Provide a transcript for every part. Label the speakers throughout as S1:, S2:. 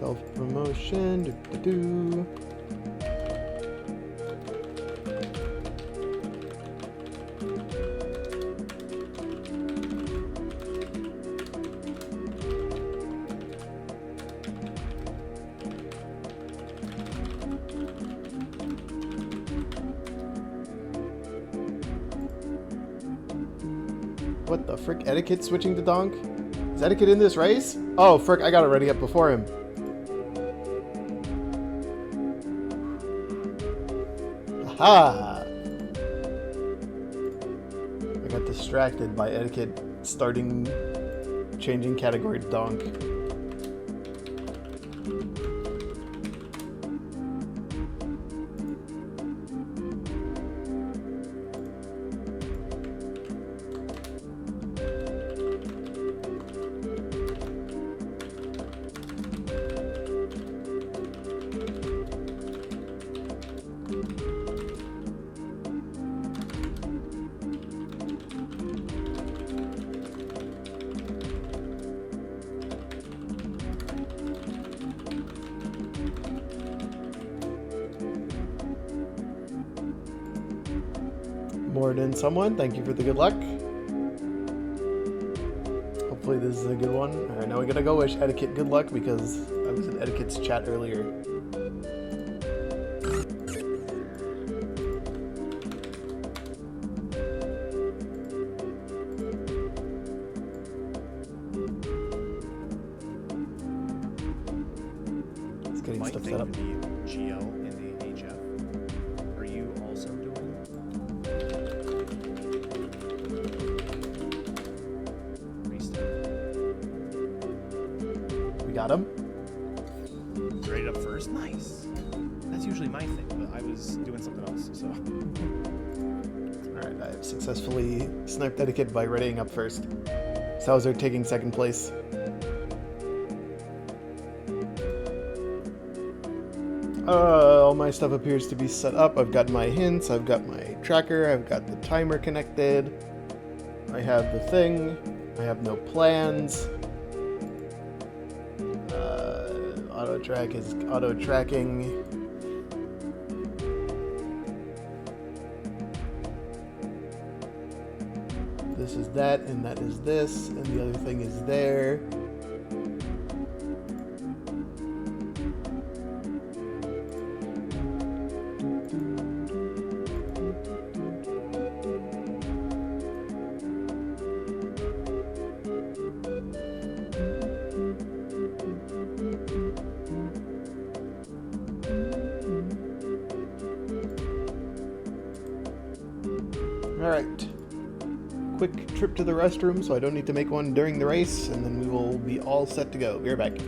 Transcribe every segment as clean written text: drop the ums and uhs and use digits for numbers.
S1: Self-promotion. Do-do-do. What the frick? Etiquette switching to Donk? Is Etiquette in this race? Oh, frick, I got it ready up before him. Aha! I got distracted by Etiquette changing category to Donk. More than someone, thank you for the good luck. Hopefully this is a good one. Alright, now we gotta go wish Etiquette good luck because I was in Etiquette's chat earlier. It's getting stuff set up.
S2: The GL in the HF. Are you also doing?
S1: We got him.
S2: Straight up first? Nice. That's usually my thing, but I was doing something else, so.
S1: Alright, I've successfully sniped Etiquette by readying up first. Sauser taking second place. All my stuff appears to be set up. I've got my hints, I've got my tracker, I've got the timer connected. I have the thing. I have no plans. Auto track is auto tracking. This is that, and that is this, and the other thing is there. Alright. Quick trip to the restroom so I don't need to make one during the race, and then we will be all set to go. Be right back.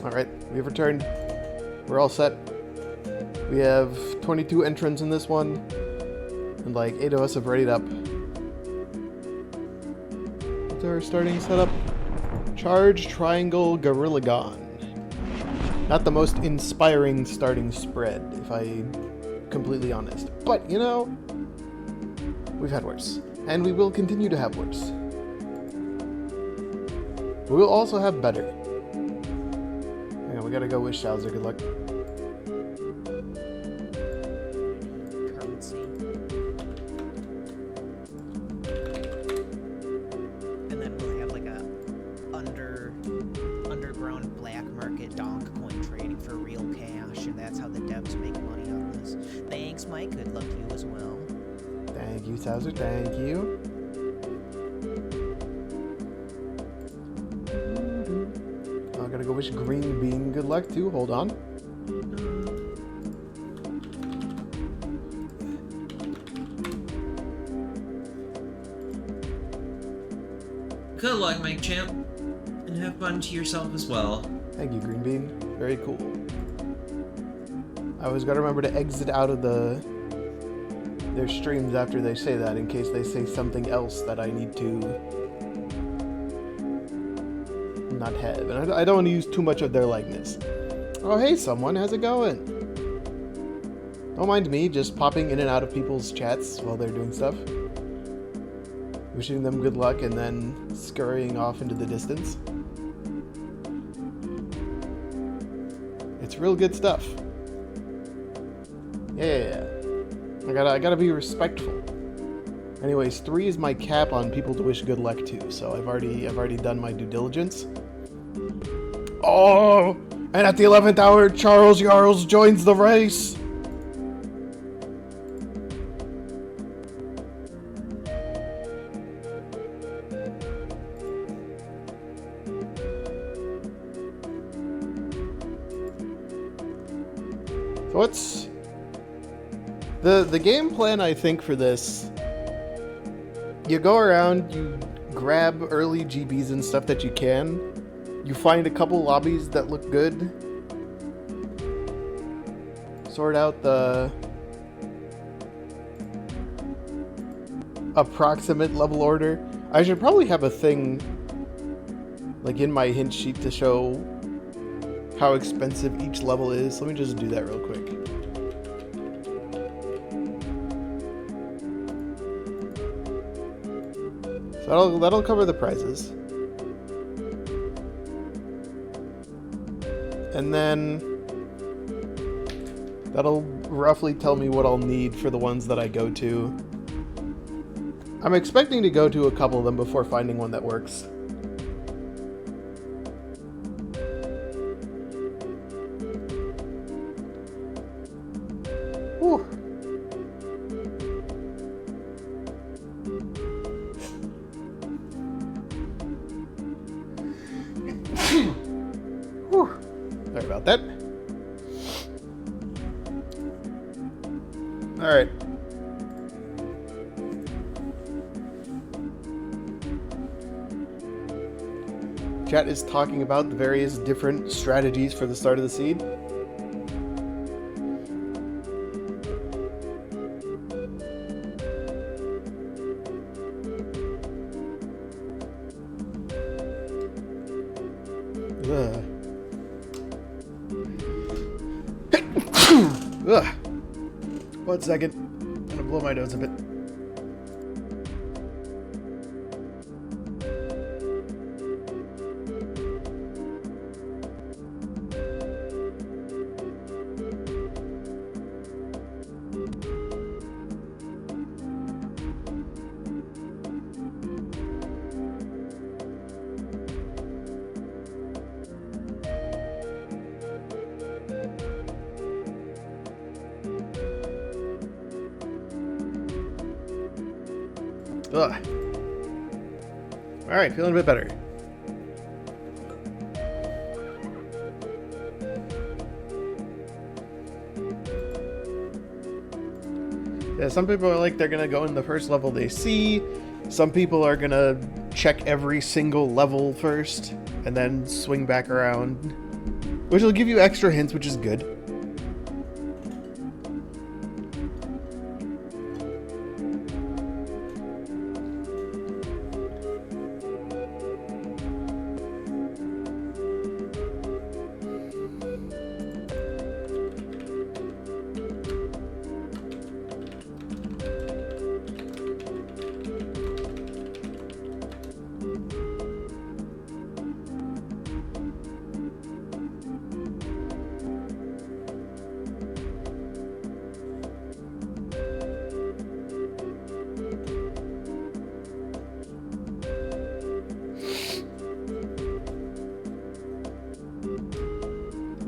S1: Alright, we've returned. We're all set. We have 22 entrants in this one, and like 8 of us have readied up. What's our starting setup? Charge, Triangle, Gorilla Gun. Not the most inspiring starting spread, if I'm completely honest. But, you know, we've had worse. And we will continue to have worse. We will also have better. Hang on, we gotta go wish Shouser good luck.
S3: Currency. And then we'll have like a underground black market donk coin trading for real cash, and that's how the devs make money on this. Thanks, Mike. Good luck to you as well.
S1: Thank you, Shouser. Thank you. I gotta go wish Green Bean good luck too. Hold on.
S4: Good luck, Mike Champ, and have fun to yourself as well.
S1: Thank you, Green Bean. Very cool. I always gotta remember to exit out of their streams after they say that, in case they say something else that I need to not have. And I don't want to use too much of their likeness. Oh, hey, someone. How's it going? Don't mind me just popping in and out of people's chats while they're doing stuff. Wishing them good luck and then scurrying off into the distance. It's real good stuff. Yeah. I gotta be respectful. Anyways, 3 is my cap on people to wish good luck to, so I've already done my due diligence. Oh, and at the 11th hour, Charles Yarls joins the race. So what's the game plan, I think, for this? You go around, you grab early GBs and stuff that you can. You find a couple lobbies that look good. Sort out the approximate level order. I should probably have a thing like in my hint sheet to show how expensive each level is. Let me just do that real quick. So that'll cover the prizes. And then that'll roughly tell me what I'll need for the ones that I go to. I'm expecting to go to a couple of them before finding one that works. Whew. Whew. Sorry about that. Alright. Chat is talking about the various different strategies for the start of the seed. Ugh. Ugh. 1 second. I'm gonna blow my nose a bit. Ugh. Alright, feeling a bit better. Yeah, some people are like they're gonna go in the first level they see. Some people are gonna check every single level first and then swing back around, which will give you extra hints, which is good.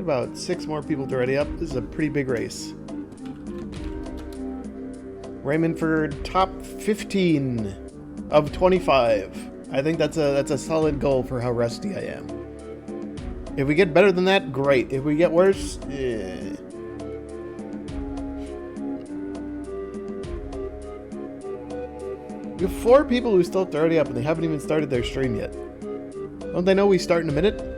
S1: about 6 more people to ready up. This is a pretty big race. We're aiming for top 15 of 25. I think that's a solid goal for how rusty I am. If we get better than that, great. If we get worse, eh. We have 4 people who still have to ready up, and they haven't even started their stream yet. Don't they know we start in a minute?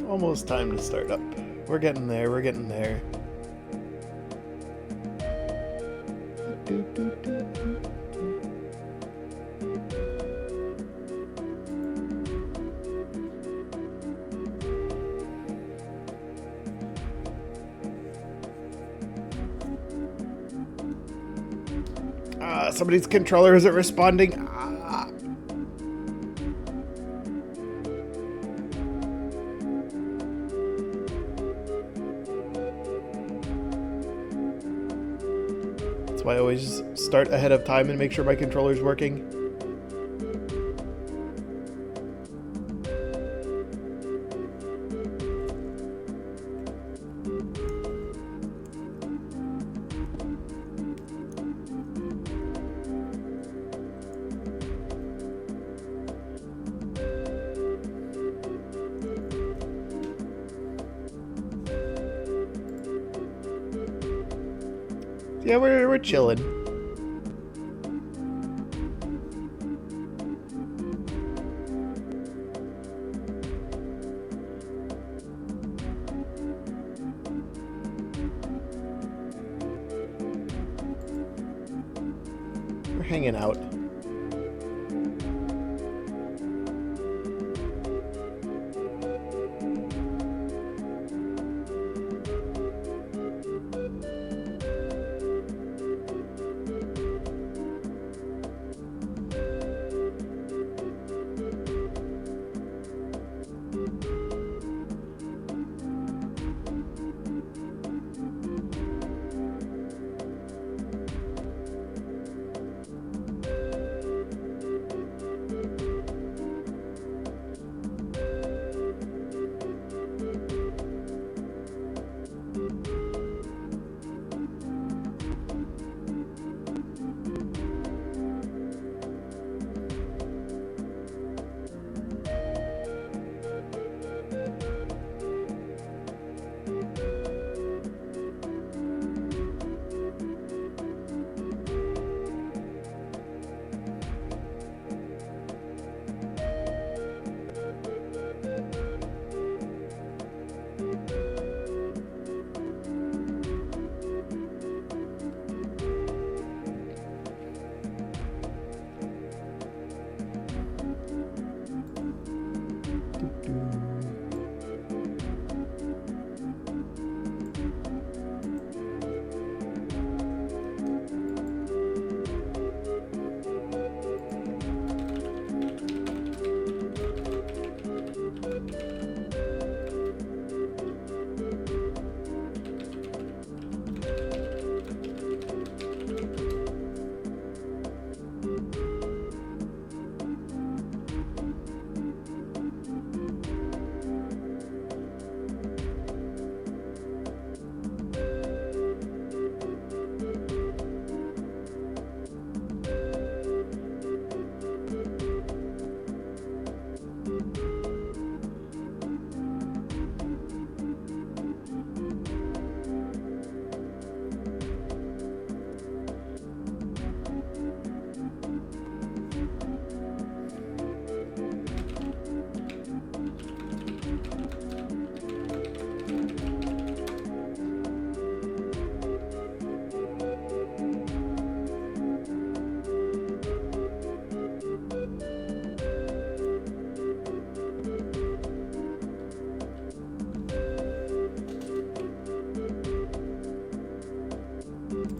S1: Almost time to start up. We're getting there, we're getting there. Somebody's controller isn't responding. That's why I always start ahead of time and make sure my controller's working. Yeah, we're chilling. We're hanging out.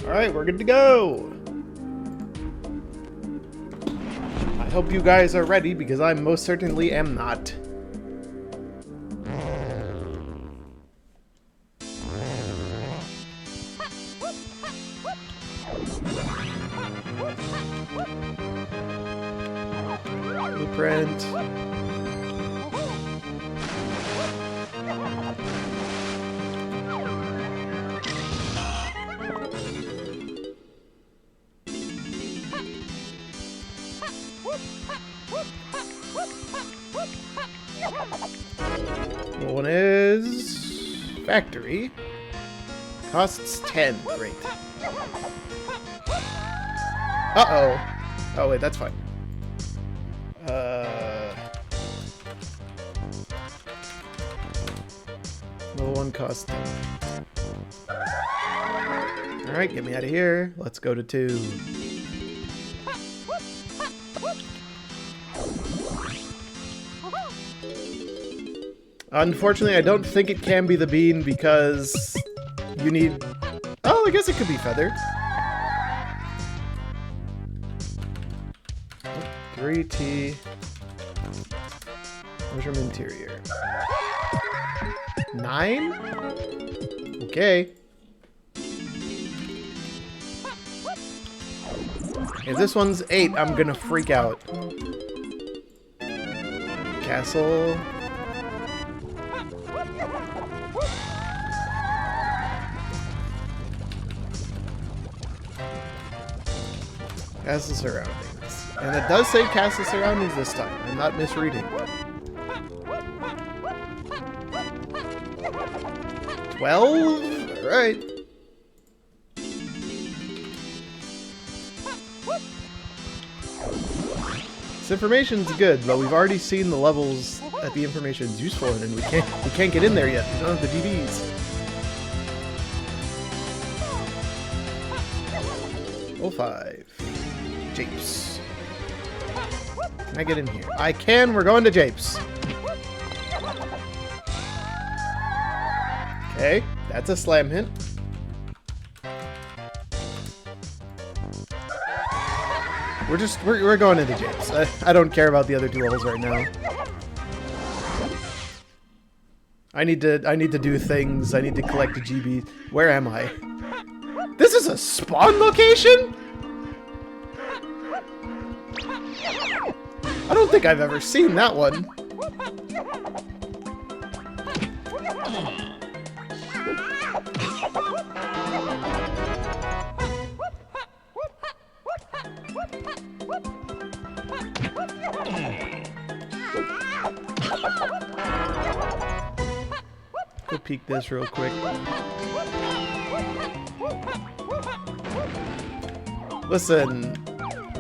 S1: Alright, we're good to go. I hope you guys are ready because I most certainly am not. Blueprint. One is factory. Costs 10. Great. Uh-oh. Oh, wait, that's fine. Level 1 costs 10. Alright, get me out of here. Let's go to 2. Unfortunately, I don't think it can be the bean because you need... Oh, I guess it could be feather. 3T. Mushroom interior. 9? Okay. If this one's 8, I'm gonna freak out. Castle. Castle surroundings. And it does say castle surroundings this time. I'm not misreading. 12? Alright. This information's good, but we've already seen the levels that the information's useful in, and we can't get in there yet. We don't have the DBs. Level 5. Japes. Can I get in here? I can! We're going to Japes. Okay, that's a slam hint. We're going into Japes. I don't care about the other 2 levels right now. I need to do things. I need to collect the GB. Where am I? This is a spawn location? I don't think I've ever seen that one. Go peek this real quick. Listen,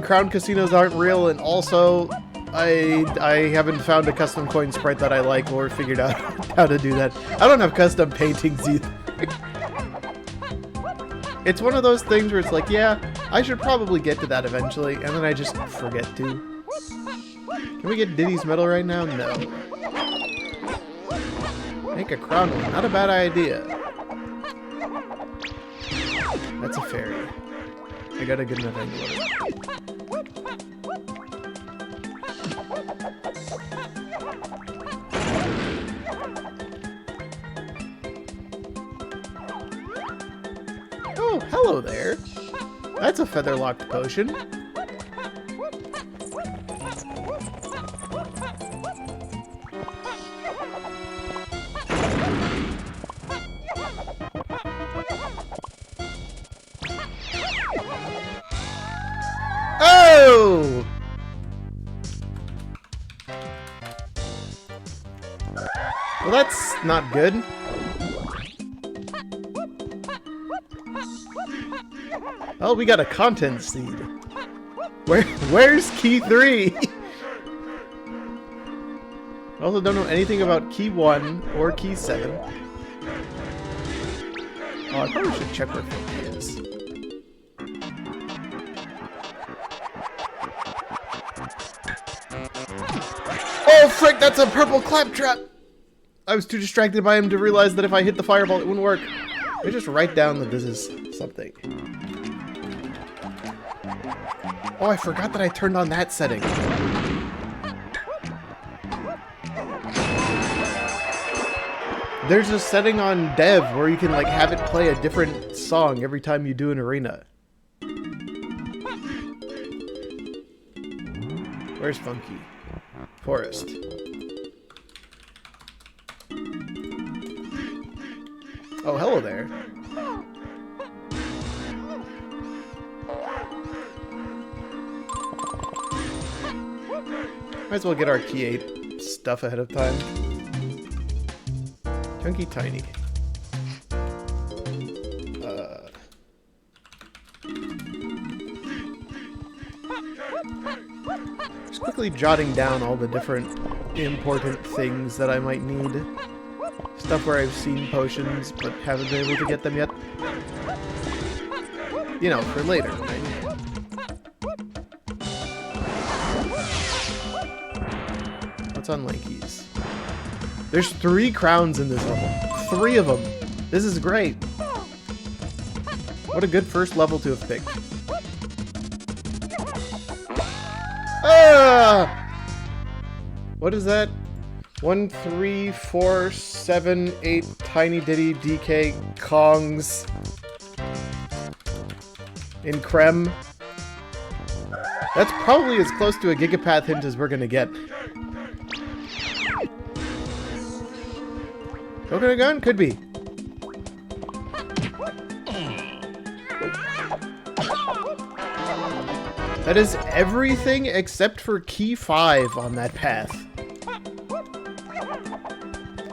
S1: Crown Casinos aren't real, and also I haven't found a custom coin sprite that I like or figured out how to do that. I don't have custom paintings either. It's one of those things where it's like, yeah, I should probably get to that eventually, and then I just forget to. Can we get Diddy's medal right now? No. Make a crown one. Not a bad idea. That's a fairy. I got a good enough angle of it. Oh, hello there. That's a feather-locked potion. Oh! Well, that's not good. Oh, we got a content seed. Where's key 3? I also don't know anything about key 1 or key 7. Oh, I probably should check where 50 is. Oh, frick, that's a purple claptrap! I was too distracted by him to realize that if I hit the fireball, it wouldn't work. Let me just write down that this is something. Oh, I forgot that I turned on that setting. There's a setting on Dev where you can like have it play a different song every time you do an arena. Where's Funky? Forest. Oh, hello there. Might as well get our key 8 stuff ahead of time. Chunky Tiny. Just quickly jotting down all the different important things that I might need. Stuff where I've seen potions but haven't been able to get them yet. You know, for later, right? What's on Lanky's? There's 3 crowns in this level. 3 of them. This is great. What a good first level to have picked. Ah! What is that? 1, 3, 4, 7, 8 Tiny Diddy DK Kongs in Creme. That's probably as close to a Gigapath hint as we're gonna get. Coconut gun? Could be. That is everything except for key 5 on that path.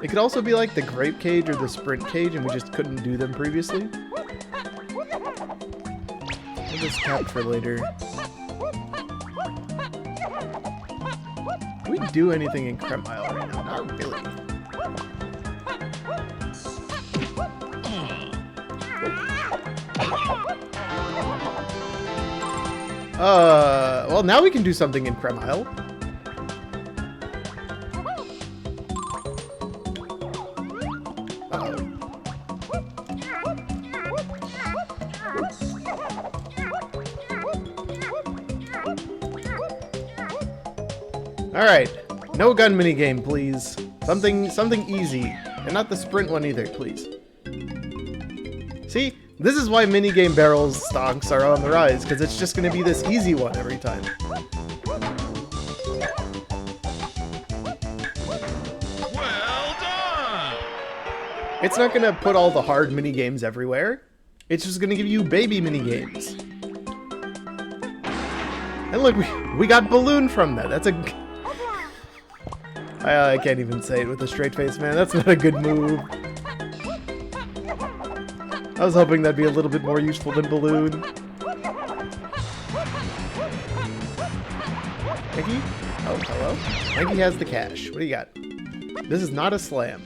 S1: It could also be like the grape cage or the sprint cage and we just couldn't do them previously. I'll just cap for later. Can we do anything in Creme Isle right now? Not really. Well, now we can do something in Creme Isle. Uh-oh. Alright. No gun minigame, please. Something easy. And not the sprint one either, please. See? This is why minigame barrels stonks are on the rise, because it's just going to be this easy one every time.
S2: Well done!
S1: It's not going to put all the hard minigames everywhere. It's just going to give you baby minigames. And look, we got balloon from that. That's a... I can't even say it with a straight face, man. That's not a good move. I was hoping that'd be a little bit more useful than balloon. Mikey? Oh, hello. Mikey has the cash. What do you got? This is not a slam.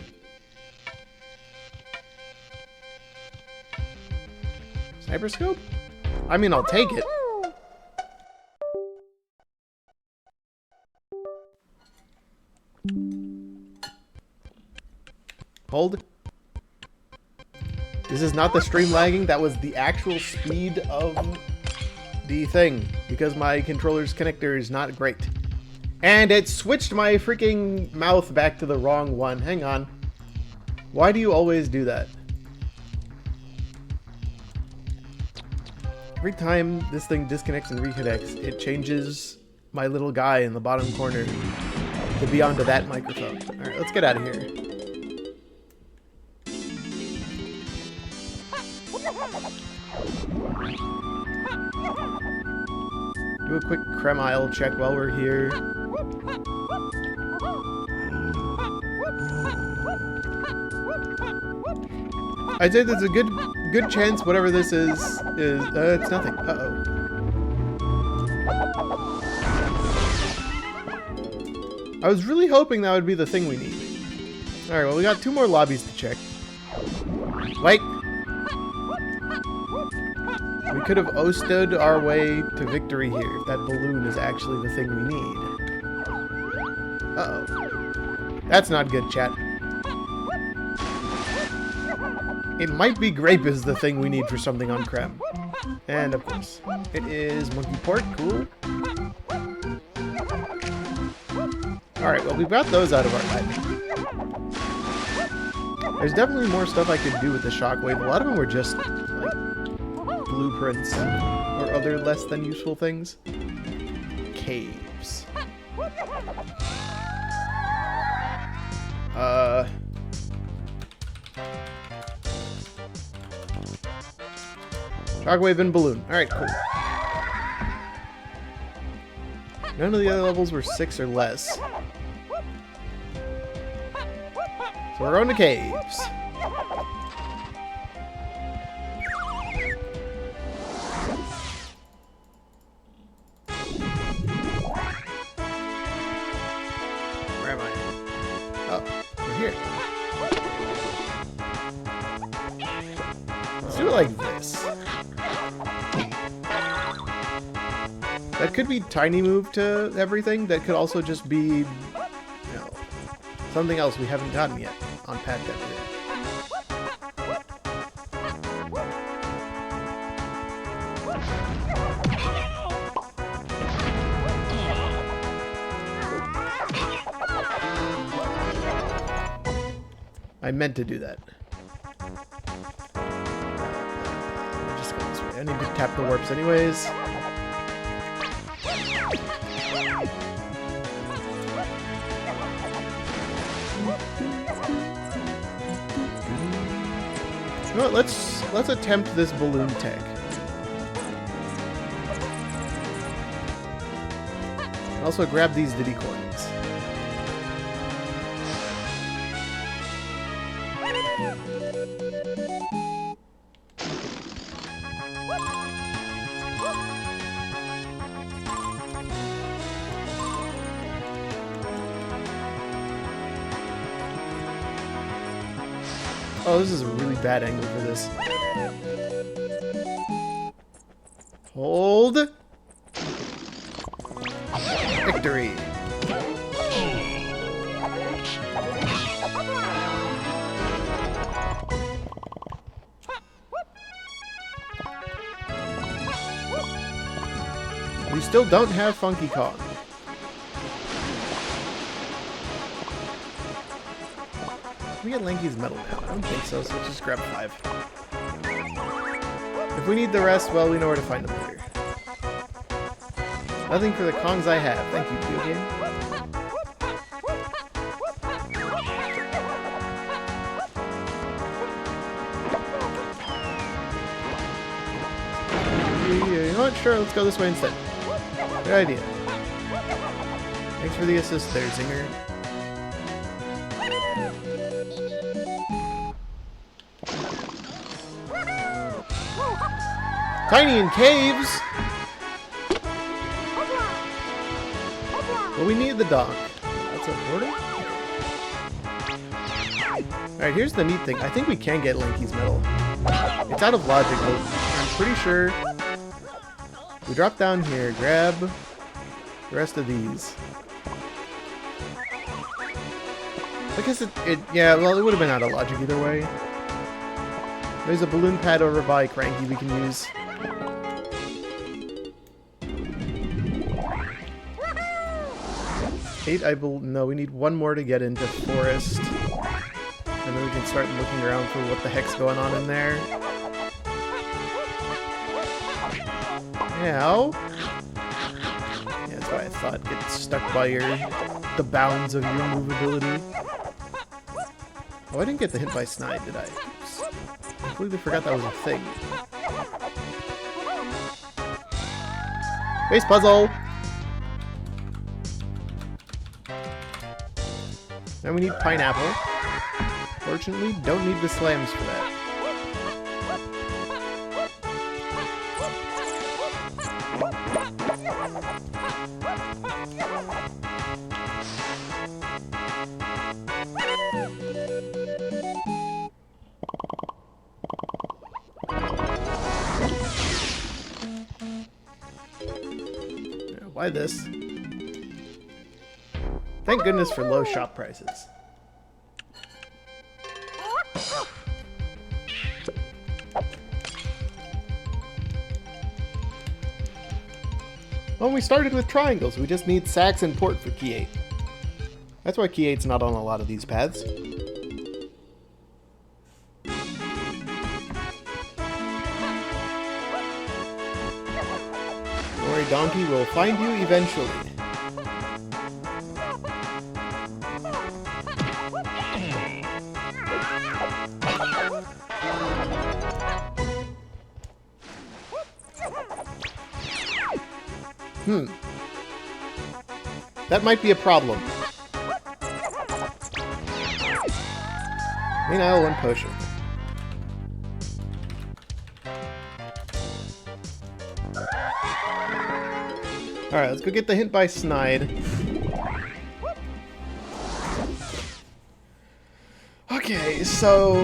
S1: Sniper scope? I mean, I'll take it. Hold. This is not the stream lagging, that was the actual speed of the thing, because my controller's connector is not great. And it switched my freaking mouth back to the wrong one. Hang on. Why do you always do that? Every time this thing disconnects and reconnects, it changes my little guy in the bottom corner to be onto that microphone. Alright, let's get out of here. Do a quick Creme Isle check while we're here. I'd say there's a good chance whatever this is it's nothing. Uh-oh. I was really hoping that would be the thing we need. Alright, well we got 2 more lobbies to check. Wait! We could have O-stood our way to victory here if that balloon is actually the thing we need. Uh-oh. That's not good, chat. It might be grape is the thing we need for something on creme. And of course, it is monkey pork. Cool. Alright, well, we've got those out of our life. There's definitely more stuff I could do with the shockwave. A lot of them were just, like, blueprints or other less than useful things. Caves. Shockwave and balloon. Alright, cool. None of the other levels were 6 or less. So we're going to caves. Where am I? Oh, we're here. Let's do it like this. That could be tiny move to everything. That could also just be, you know, something else we haven't gotten yet on Pad Dev. I meant to do that. Just go this way. I need to tap the warps anyways. You know what, let's attempt this balloon tech. Also grab these Diddy coins. Oh, this is a really bad angle for this. Hold. Victory. We still don't have Funky Kong. Can we get Lanky's medal now? I don't think so, so let's just grab 5. If we need the rest, well, we know where to find them later. Nothing for the Kongs I have. Thank you, video game. You know what? Sure, let's go this way instead. Good idea. Thanks for the assist there, Zinger. Tiny in caves! Well, we need the dog. That's important. Alright, here's the neat thing. I think we can get Lanky's medal. It's out of logic, but I'm pretty sure we drop down here, grab the rest of these. I guess yeah, well, it would have been out of logic either way. There's a balloon pad over by Cranky we can use. No, we need one more to get into Forest. And then we can start looking around for what the heck's going on in there. Now... yeah, that's why I thought. Get stuck by the bounds of your movability. Oh, I didn't get the hit by Snide, did I? Oops. I completely forgot that was a thing. Base puzzle! Now we need pineapple. Fortunately, don't need the slams for that. Why this? Thank goodness for low shop prices. Well, we started with triangles. We just need Sax and Port for key 8. That's why key 8's not on a lot of these paths. Don't worry, Donkey, we'll find you eventually. That might be a problem. Main aisle, 1 potion. Alright, let's go get the hint by Snide. Okay, so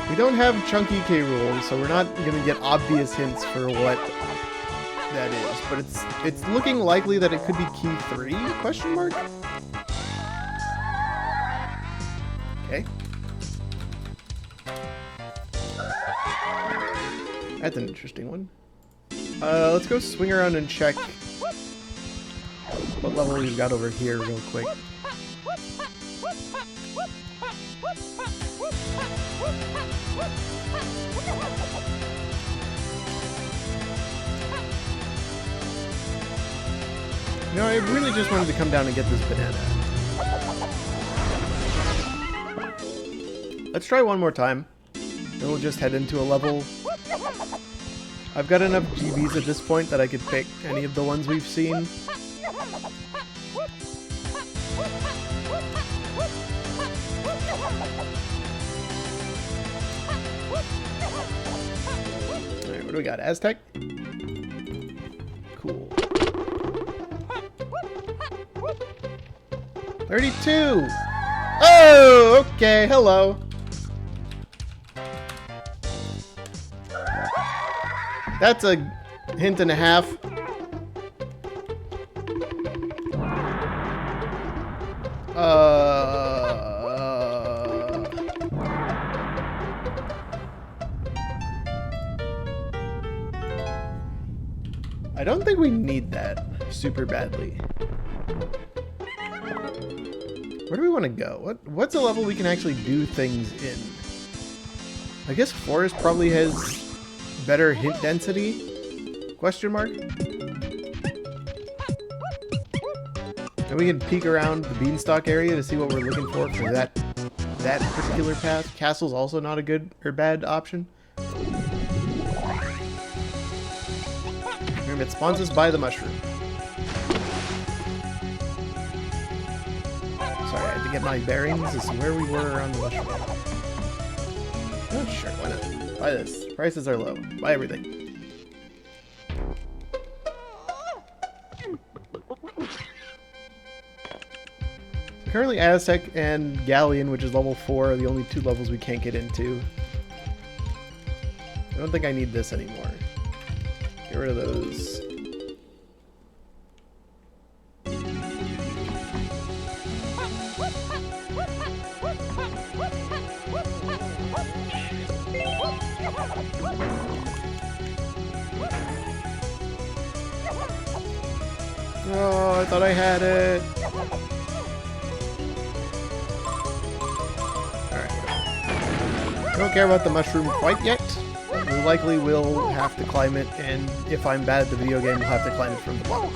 S1: we don't have chunky K Rool, so we're not gonna get obvious hints for what that is, but it's looking likely that it could be key 3? Question mark? Okay. That's an interesting one. Let's go swing around and check what level we've got over here real quick. No, I really just wanted to come down and get this banana. Let's try one more time. Then we'll just head into a level. I've got enough GBs at this point that I could pick any of the ones we've seen. Alright, what do we got? Aztec? Cool. 32! Oh, okay, hello. That's a hint and a half. I don't think we need that super badly. Where do we want to go? What's a level we can actually do things in? I guess Forest probably has better hint density? Question mark? And we can peek around the beanstalk area to see what we're looking for that particular path. Castle's also not a good or bad option. Remember, it spawns us by the mushroom. Sorry, I had to get my bearings. This is where we were on the mushroom. Oh, sure, why not? Buy this. Prices are low. Buy everything. Currently Aztec and Galleon, which is level 4, are the only 2 levels we can't get into. I don't think I need this anymore. Get rid of those. Oh, I thought I had it. Alright. I don't care about the mushroom quite yet. We likely will have to climb it, and if I'm bad at the video game, we'll have to climb it from the bottom.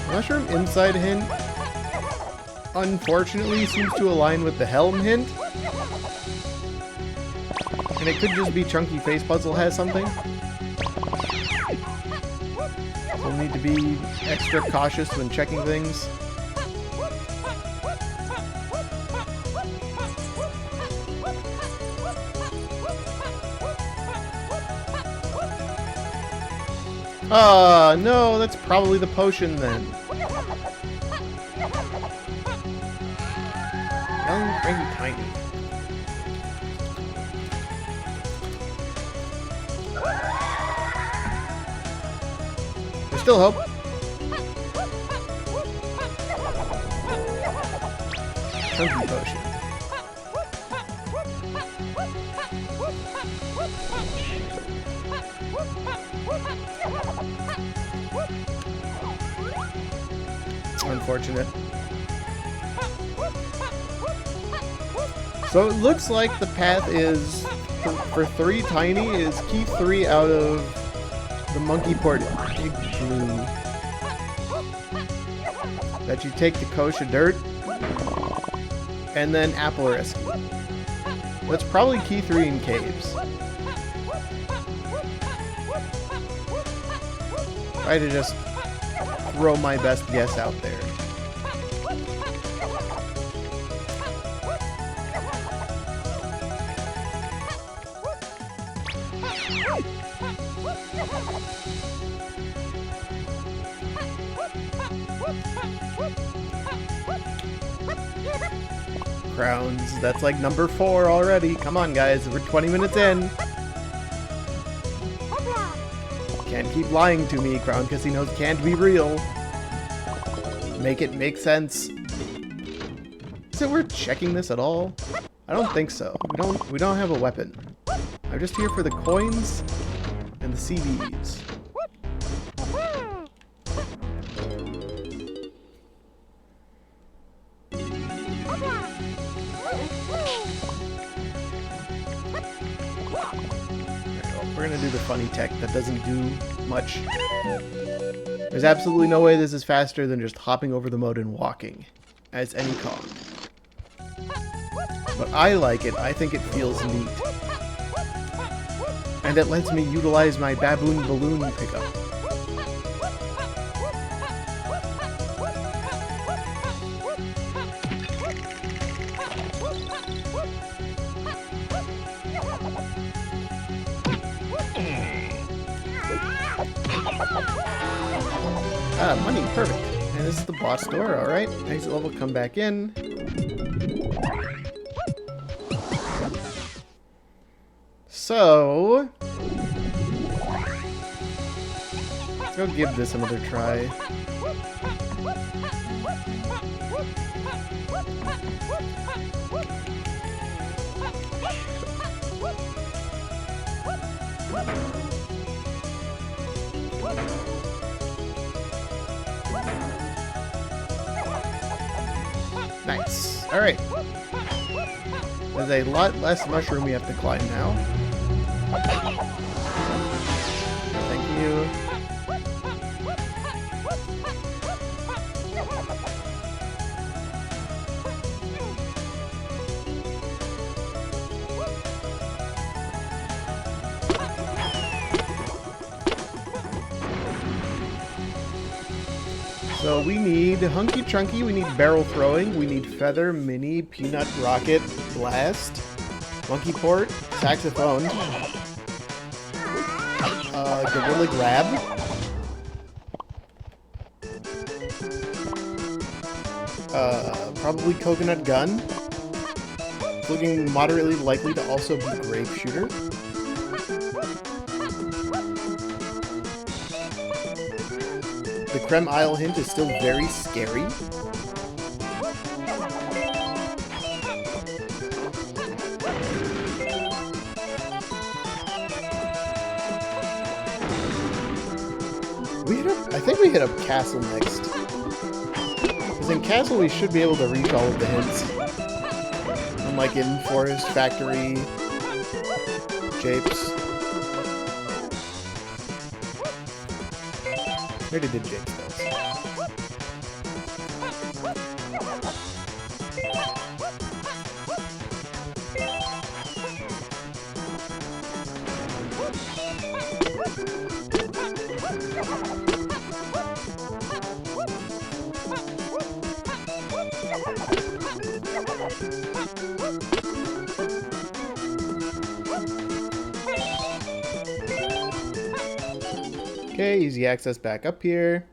S1: Mushroom inside hint, unfortunately, seems to align with the helm hint. And it could just be Chunky Face Puzzle has something. We'll need to be extra cautious when checking things. No, that's probably the potion then. Young, cranky, tiny. There's still hope. chunky potion. Unfortunate. So it looks like the path is, for 3 tiny, is keep 3 out of the monkey port igloo. That you take to Kosha Dirt, and then Apple Rescue. That's probably key 3 in caves. Try to just throw my best guess out there. Crowns, that's like number 4 already. Come on, guys, we're 20 minutes in. Can't keep lying to me, Crown Casinos can't be real. Make it make sense. Is it worth checking this at all? I don't think so. We don't have a weapon. I'm just here for the coins and the CDs. We're gonna do the funny tech that doesn't do much. There's absolutely no way this is faster than just hopping over the moat and walking, as any Kong. But I like it. I think it feels neat. And it lets me utilize my baboon balloon pickup. Ah, money, perfect. And this is the boss door, alright. Exit level, come back in. So... let's go give this another try. Nice. Alright. There's a lot less mushroom we have to climb now. Thank you. So we need Hunky Chunky, we need Barrel Throwing, we need Feather, Mini, Peanut, Rocket, Blast, Monkey Port, Saxophone, Gorilla Grab, probably Coconut Gun, it's looking moderately likely to also be Grape Shooter. The Creme Isle hint is still very scary. I think we hit up Castle next. Because in Castle we should be able to reach all of the hints. Unlike in Forest, Factory, Japes. I already did Japes though. Okay, easy access back up here.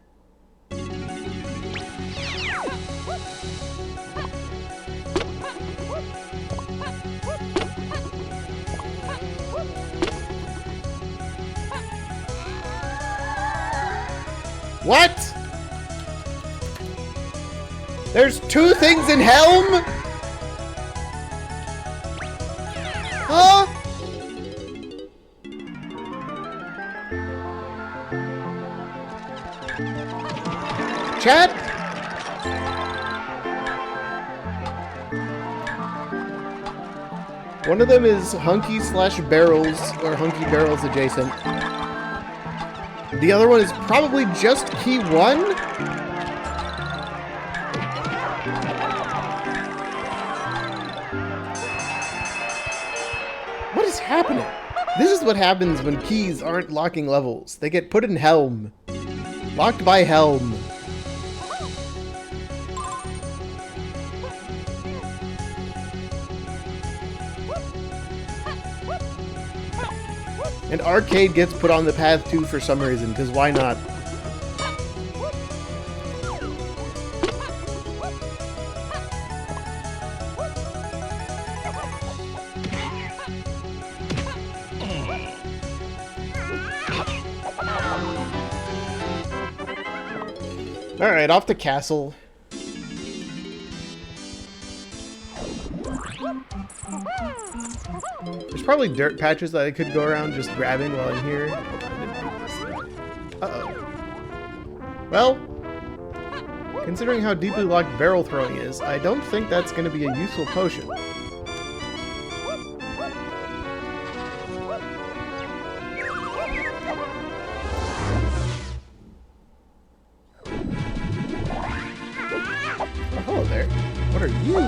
S1: What? There's 2 things in Helm? Chat! One of them is Hunky/Barrels, or Hunky Barrels adjacent. The other one is probably just Key 1? What is happening? This is what happens when keys aren't locking levels. They get put in Helm. Locked by Helm. And Arcade gets put on the path too for some reason, because why not? Alright, off to Castle. There's probably dirt patches that I could go around just grabbing while I'm here. Uh-oh. Well, considering how deeply locked barrel throwing is, I don't think that's going to be a useful potion. Oh, hello there. What are you?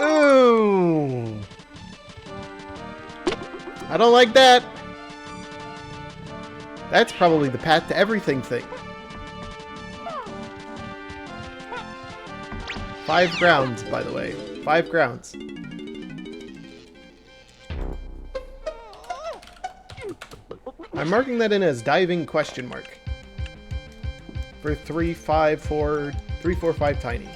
S1: Ooh. I don't like that. That's probably the path to everything thing. 5 grounds, by the way. 5 grounds. I'm marking that in as diving question mark. For 3, 5, 4, 3, 4, 5 tiny.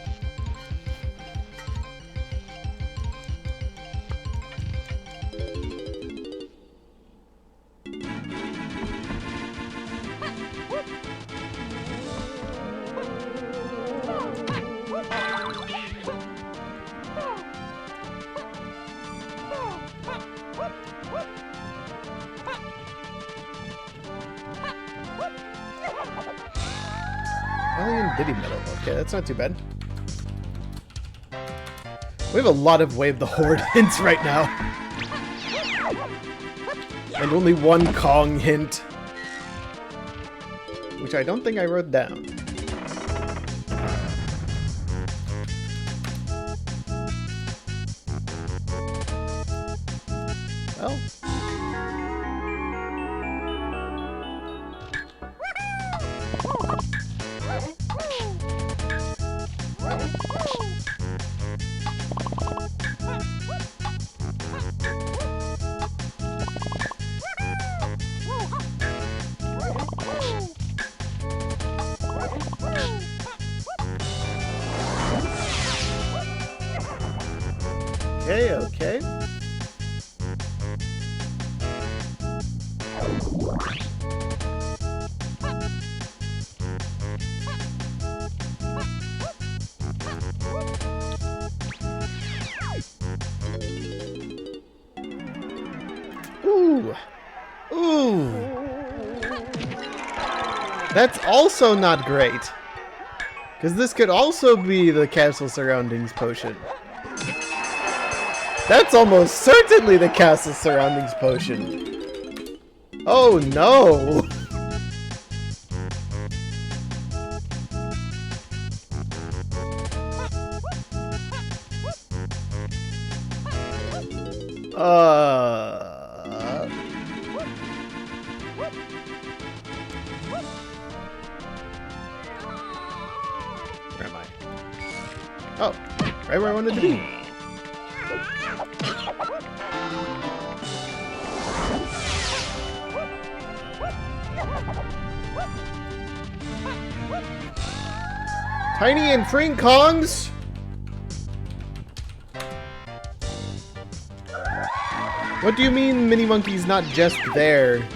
S1: Alien Diddy Metal. Okay, that's not too bad. We have a lot of Wave the Horde hints right now. And only one Kong hint. Which I don't think I wrote down. Well. Okay, okay. Ooh. Ooh. That's also not great. Because this could also be the Castle Surroundings potion. That's almost certainly the Castle Surroundings potion. Oh no! Where am I? Oh, right where I wanted to be. Tiny and freeing Kongs? What do you mean Mini Monkey's not just there?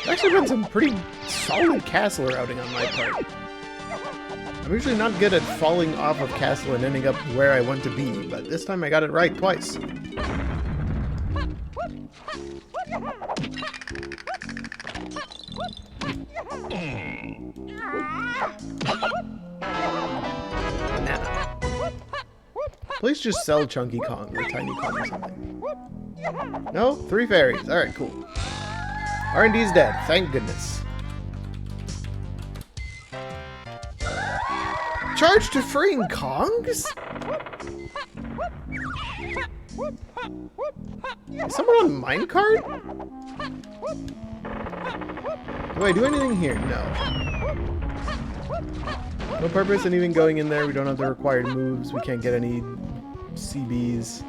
S1: Actually been some pretty solid castle routing on my part. I'm usually not good at falling off of castle and ending up where I want to be, but this time I got it right twice. Banana. Please just sell Chunky Kong or Tiny Kong or something. No? 3 fairies. Alright, cool. R&D's dead. Thank goodness. Charge to freeing Kongs? Is someone on minecart? Do I do anything here? No. No purpose in even going in there. We don't have the required moves. We can't get any CBs.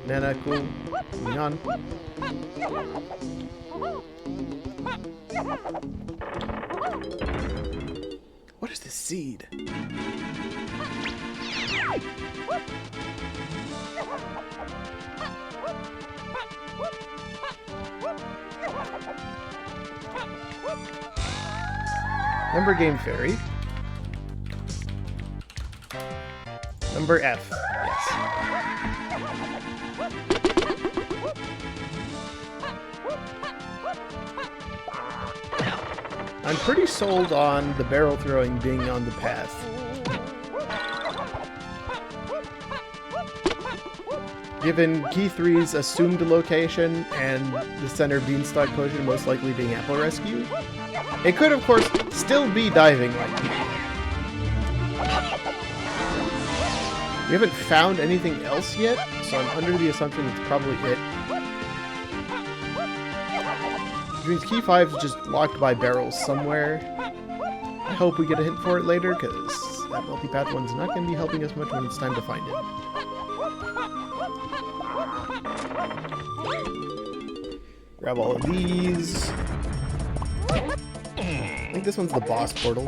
S1: Nana, cool. Moving on. What is this seed? Number game fairy. Number F. Yes. I'm pretty sold on the barrel throwing being on the path. Given Key 3's assumed location and the center beanstalk potion most likely being apple rescue, it could of course still be diving like me. We haven't found anything else yet, so I'm under the assumption it's probably it. Which means Key 5 is just locked by barrels somewhere. I hope we get a hint for it later, because that multipath one's not going to be helping us much when it's time to find it. Grab all of these. I think this one's the boss portal.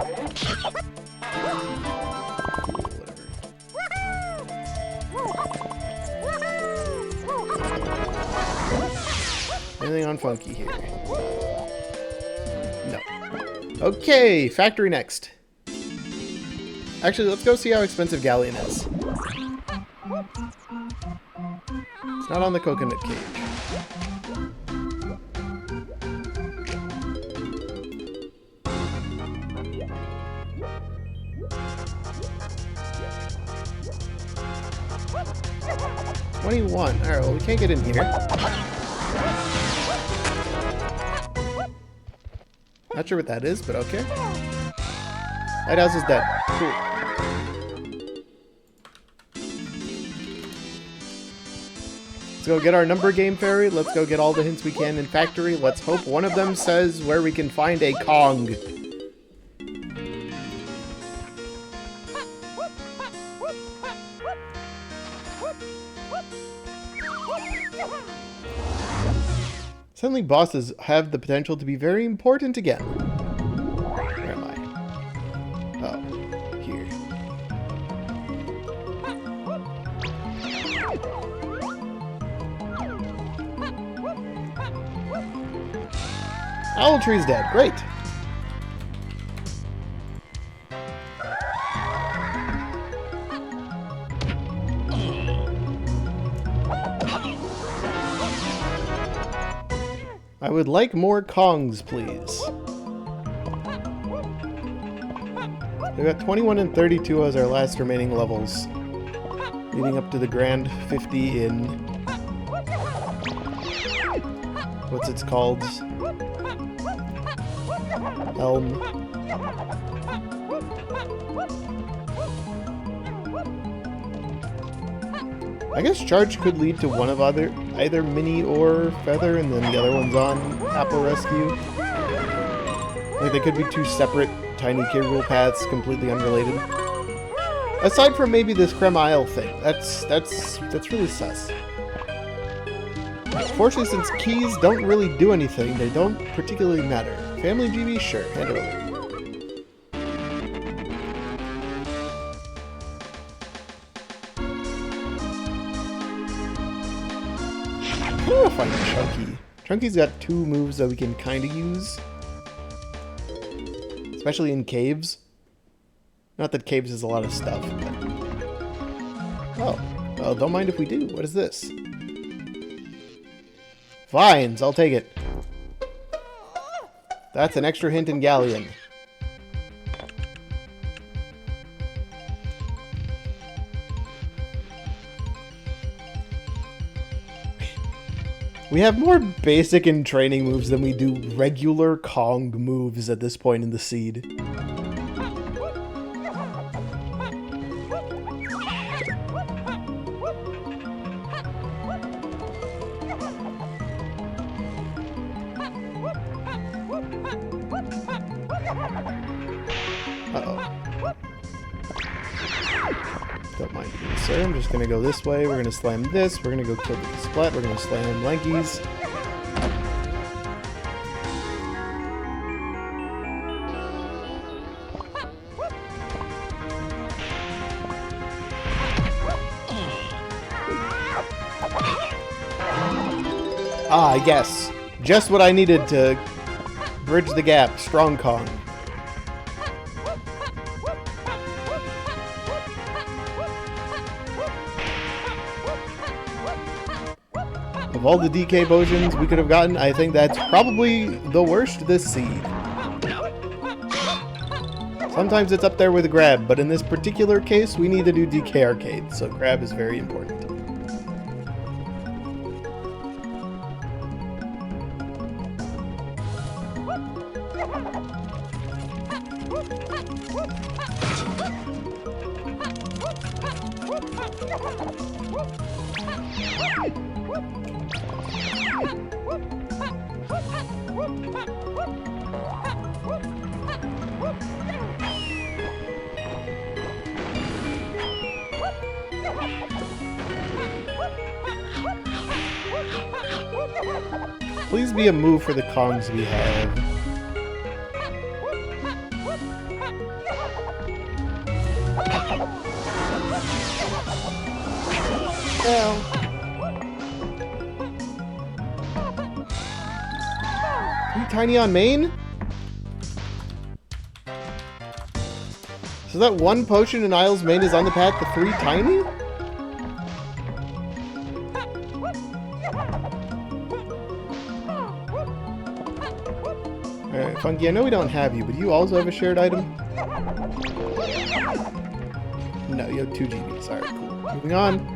S1: Anything on Funky here? No. Okay, factory next. Actually, let's go see how expensive Galleon is. It's not on the coconut cage. $21. Alright, well, we can't get in here. Not sure what that is, but okay. Lighthouse is dead. Cool. Let's go get our number game fairy. Let's go get all the hints we can in factory. Let's hope one of them says where we can find a Kong. Suddenly bosses have the potential to be very important again. Where am I? Oh, here. Owl Tree's dead. Great. I would like more Kongs, please. We got 21 and 32 as our last remaining levels, leading up to the grand 50 in... what's it's called? Elm. I guess Charge could lead to one of either Mini or Feather, and then the other one's on Apple Rescue. Like, they could be two separate tiny K Rool paths, completely unrelated. Aside from maybe this Creme Isle thing, that's really sus. Fortunately, since keys don't really do anything, they don't particularly matter. Family GB, sure, hand it over. I want to find Chunky. Chunky's got two moves that we can kind of use. Especially in caves. Not that caves is a lot of stuff, but... Oh. Well, don't mind if we do. What is this? Vines! I'll take it. That's an extra hint in Galleon. We have more basic and training moves than we do regular Kong moves at this point in the seed. Uh-oh. Don't mind me, sir. I'm just gonna go this way. We're gonna slam this. We're gonna go kill the splat. We're gonna slam Lankies. Ah, yes. Just what I needed to bridge the gap. Strong Kong. Of all the DK potions we could have gotten, I think that's probably the worst this seed. Sometimes it's up there with grab, but in this particular case, we need to do DK arcade, so grab is very important. Please be a move for the Kongs we have. Well. Are you tiny on main? So that one potion in Isle's main is on the path to 3 tiny? Alright, Funky, I know we don't have you, but you also have a shared item? No, you have 2 GBs. Alright, cool. Moving on.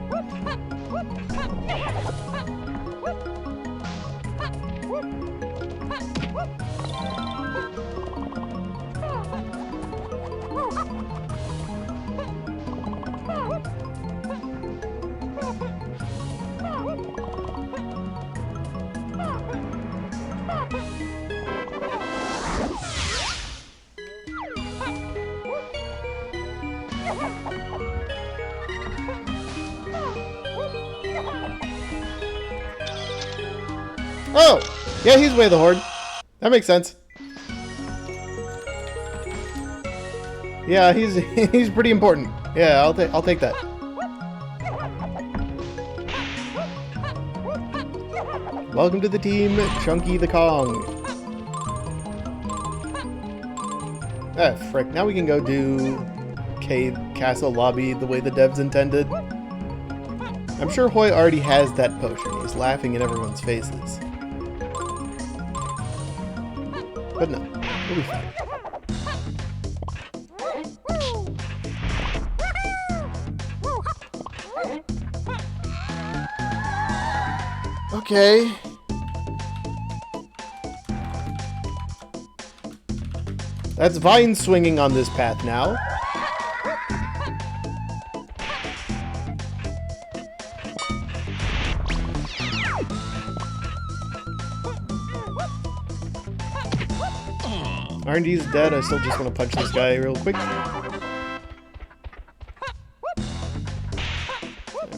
S1: Oh! Yeah, he's way the horde. That makes sense. Yeah, he's pretty important. Yeah, I'll take that. Welcome to the team, Chunky the Kong. Ah, frick. Now we can go do Cave Castle Lobby the way the devs intended. I'm sure Hoy already has that potion. He's laughing in everyone's faces. But no, we'll be fine. Okay. That's vine swinging on this path now. R&D's dead. I still just want to punch this guy real quick.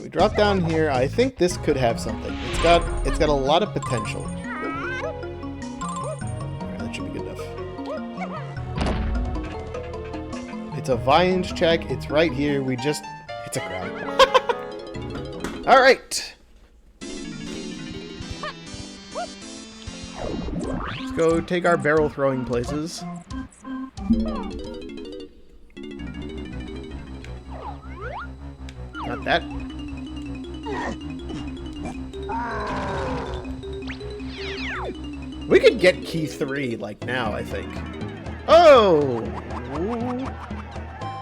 S1: We drop down here. I think this could have something. It's got a lot of potential. Alright, that should be good enough. It's a vines check. It's right here. It's a crowd. Alright. Let's go take our barrel throwing places. That. We could get key 3, like, now, I think. Oh!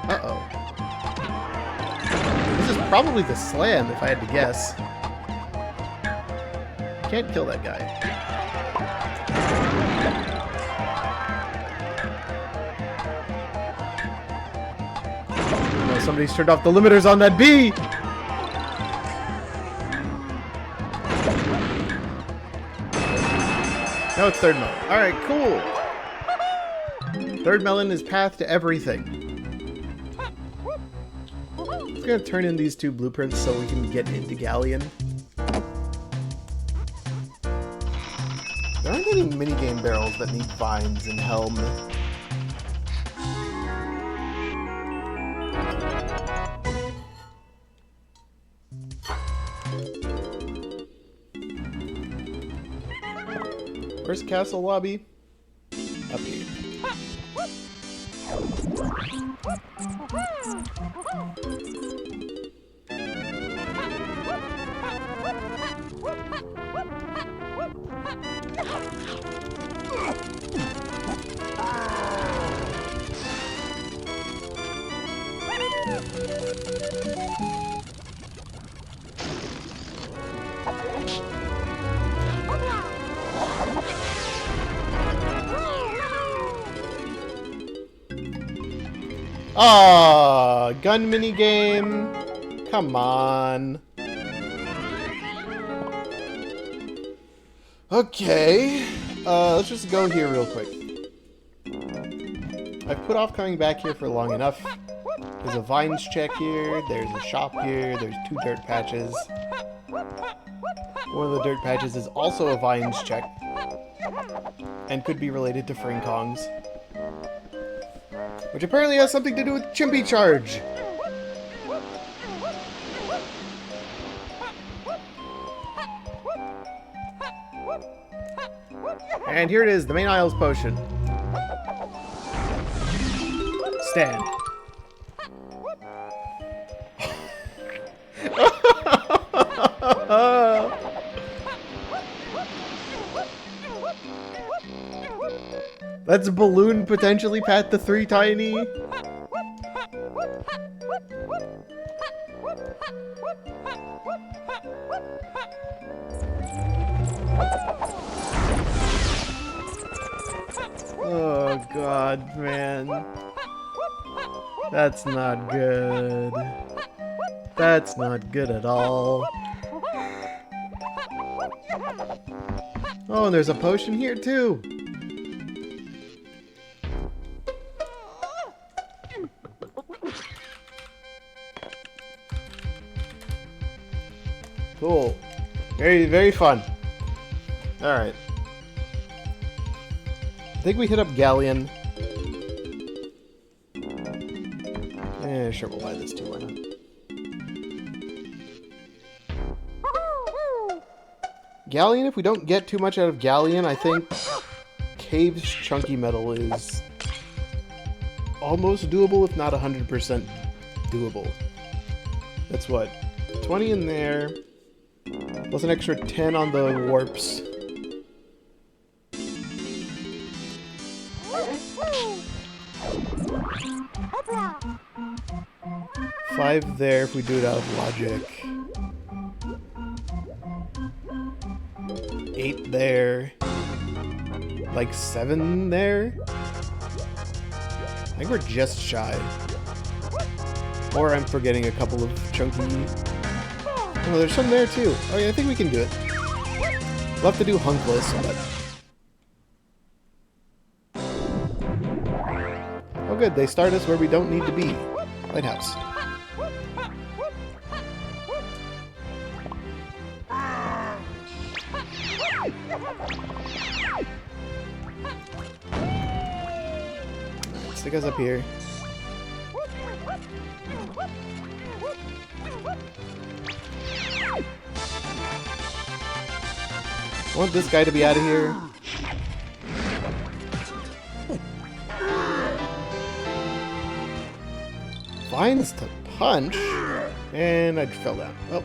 S1: Uh-oh. This is probably the slam, if I had to guess. Can't kill that guy. Oh, somebody's turned off the limiters on that bee! No, it's third melon. Alright, cool. Third melon is path to everything. I'm just gonna turn in these 2 blueprints so we can get into Galleon. There aren't any minigame barrels that need vines and helm. Where's Castle Lobby? Up here. Ah, gun minigame. Come on. Okay. Let's just go here real quick. I've put off coming back here for long enough. There's a vines check here, there's a shop here, there's 2 dirt patches. One of the dirt patches is also a vines check. And could be related to Fring Kongs. Which apparently has something to do with Chimpy Charge. And here it is, the main aisle's potion. Stand. That's balloon potentially path to 3 tiny. Oh god, man. That's not good. That's not good at all. Oh, and there's a potion here too. Cool. Very, very fun. Alright. I think we hit up Galleon. Sure, we'll buy this too, why not? Galleon, if we don't get too much out of Galleon, I think Cave's Chunky Metal is almost doable, if not 100% doable. That's what? 20 in there, plus an extra 10 on the warps. Five there if we do it out of logic. 8 there. Like 7 there? I think we're just shy. Or I'm forgetting a couple of chunky... Oh, there's some there too. Oh yeah, I think we can do it. We'll have to do hunkless, but... Oh good, they start us where we don't need to be. Lighthouse. Stick us up here. I want this guy to be out of here. Vines to punch, and I fell down. Oh.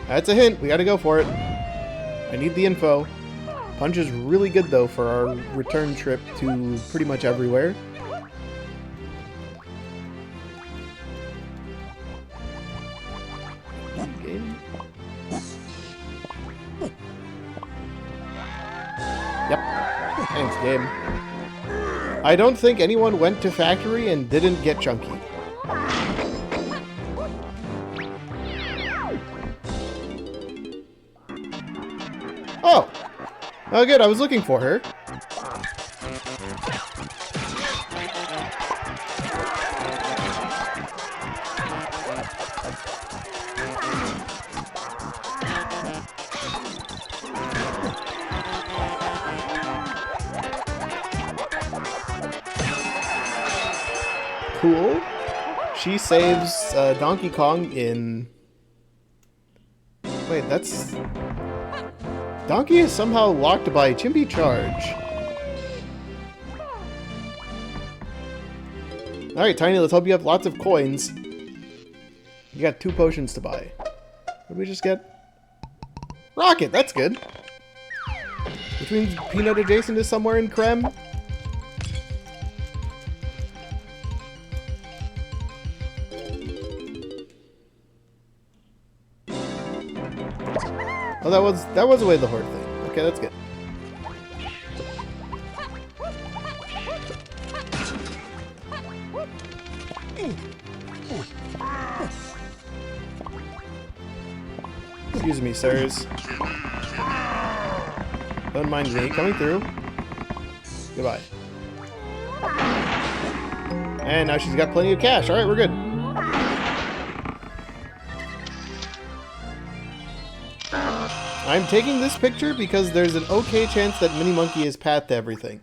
S1: That's a hint. We gotta go for it. I need the info. Punch is really good, though, for our return trip to pretty much everywhere. Game. Yep. Thanks, game. I don't think anyone went to factory and didn't get chunky. Oh! Oh, good. I was looking for her. Cool. She saves Donkey Kong in... Wait, that's... Donkey is somehow locked by Chimpy Charge. Alright, Tiny, let's hope you have lots of coins. You got 2 potions to buy. What did we just get? Rocket, that's good. Which means Peanut adjacent is somewhere in Creme. Oh, that was away the horde thing. Okay, that's good. Excuse me, sirs. Don't mind me coming through. Goodbye. And now she's got plenty of cash. Alright, we're good. I'm taking this picture because there's an okay chance that Mini Monkey is path to everything.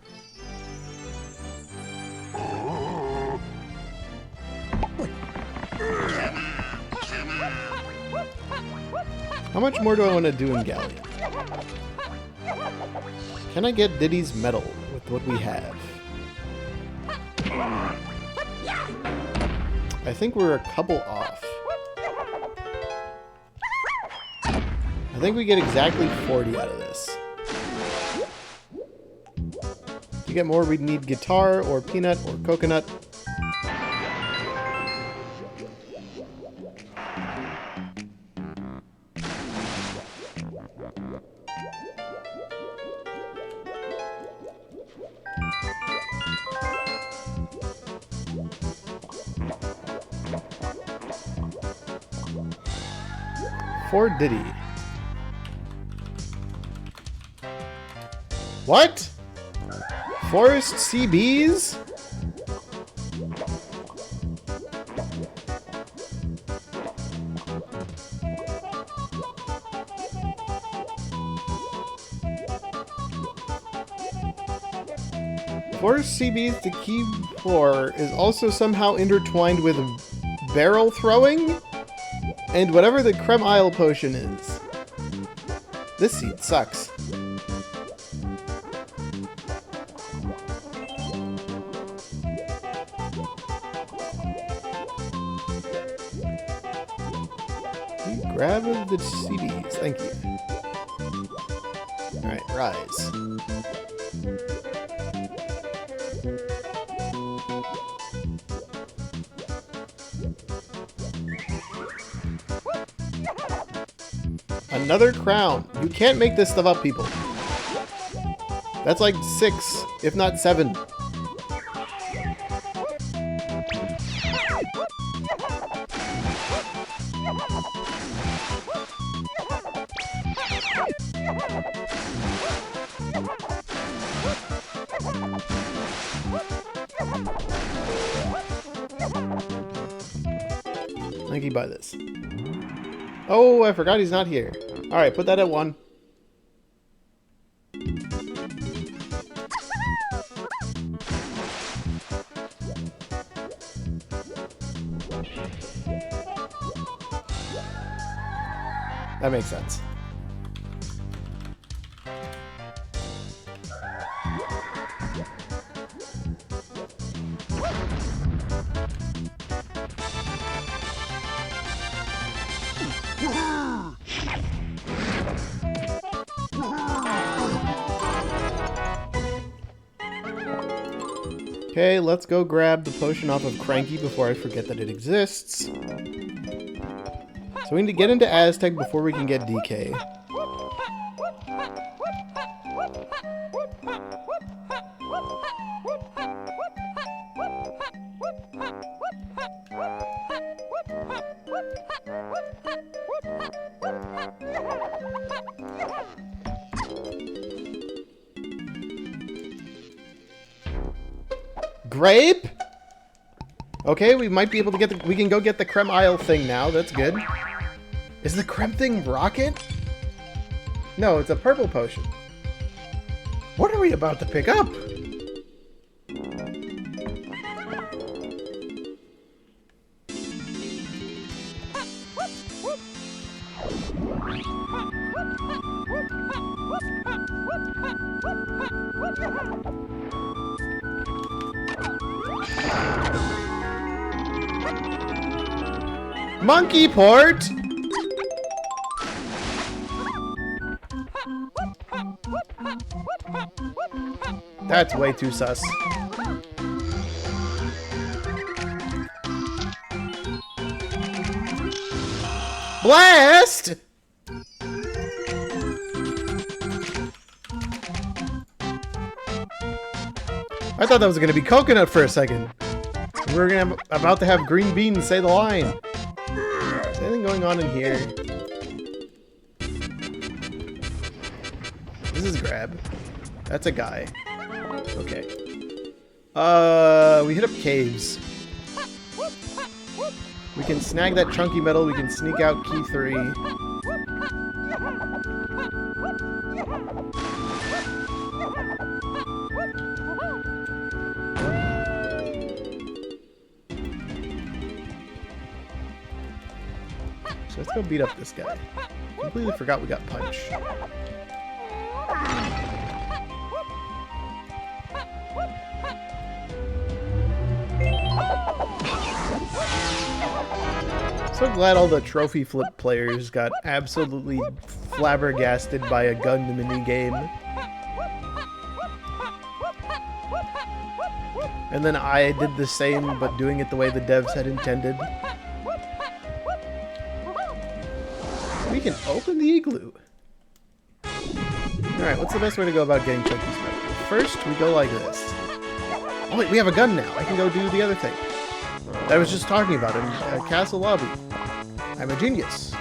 S1: How much more do I want to do in Galleon? Can I get Diddy's medal with what we have? I think we're a couple off. I think we get exactly 40 out of this. To get more, we'd need guitar or peanut or coconut. For Diddy. What? Forest CBs? Forest CBs to key 4 is also somehow intertwined with barrel throwing and whatever the Creme Isle potion is. This seed sucks. Grab the CDs, thank you. Alright, rise. Another crown. You can't make this stuff up, people. That's like 6, if not 7. I can buy this. Oh, I forgot he's not here. Alright, put that at 1. That makes sense. Okay, let's go grab the potion off of Cranky before I forget that it exists. So we need to get into Aztec before we can get DK. Grape? Okay, we might be able to get the... We can go get the Creme Isle thing now. That's good. Is the Creme thing rocket? No, it's a purple potion. What are we about to pick up? Monkey port? That's way too sus. Blast! I thought that was gonna be coconut for a second. We were about to have green beans say the line. Is anything going on in here? This is grab. That's a guy. Okay. We hit up caves. We can snag that chunky metal. We can sneak out key 3. So let's go beat up this guy. Completely forgot we got punch. So glad all the trophy flip players got absolutely flabbergasted by a gun minigame. And then I did the same, but doing it the way the devs had intended. We can open the igloo. Alright, what's the best way to go about getting Chunky's metal? First, we go like this. Oh wait, we have a gun now. I can go do the other thing that I was just talking about in Castle Lobby. I'm a genius.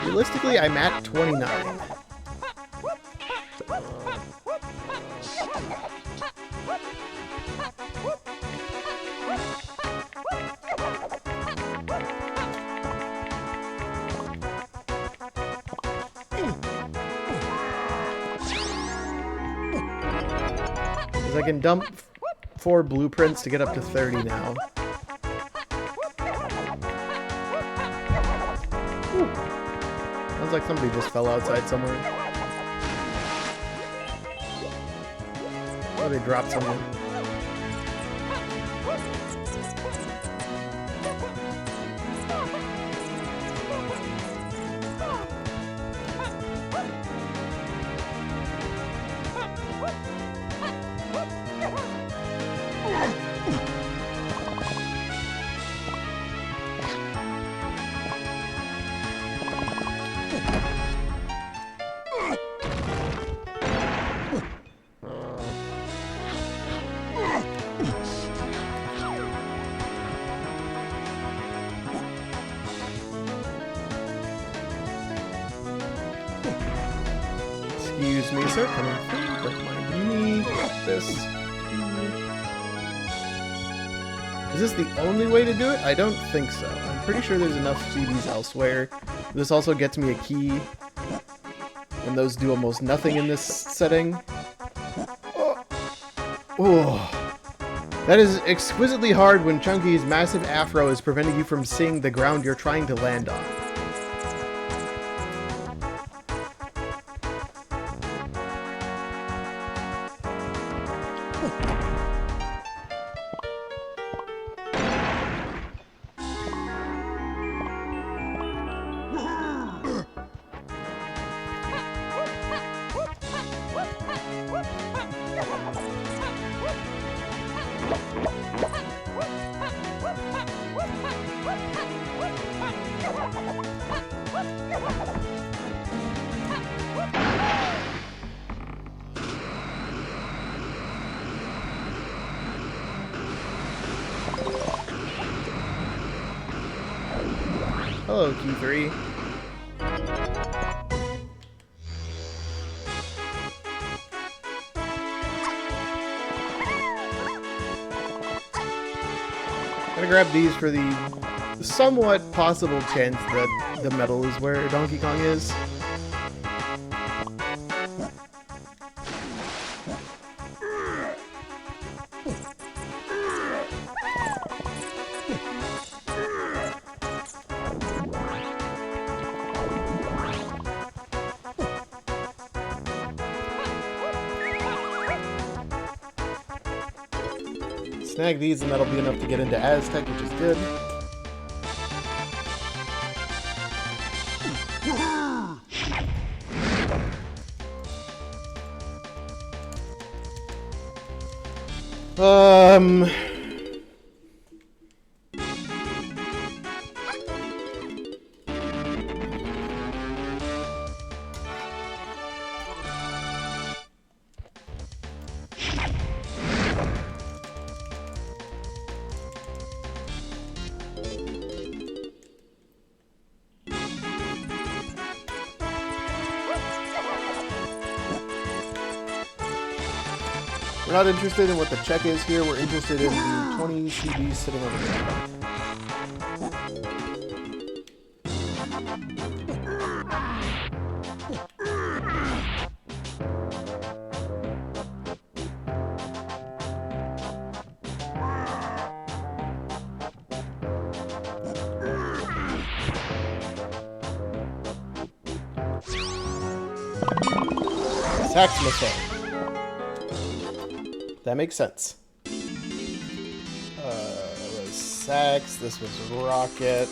S1: Realistically, I'm at 29. Because I can dump 4 blueprints to get up to 30 now. Sounds like somebody just fell outside somewhere. Or they dropped someone. Excuse me, sir. Coming through. Don't mind me. Got this. Is this the only way to do it? I don't think so. I'm pretty sure there's enough CDs elsewhere. This also gets me a key. And those do almost nothing in this setting. Oh. That is exquisitely hard when Chunky's massive afro is preventing you from seeing the ground you're trying to land on. Hello, Key 3. Gonna grab these for the somewhat possible chance that the metal is where Donkey Kong is. Snag these and that'll be enough to get into Aztec, which is good. We're not interested in what the check is here, we're interested in the 20 CDs sitting over there. Sax missile. That makes sense. That was Sax, this was Rocket.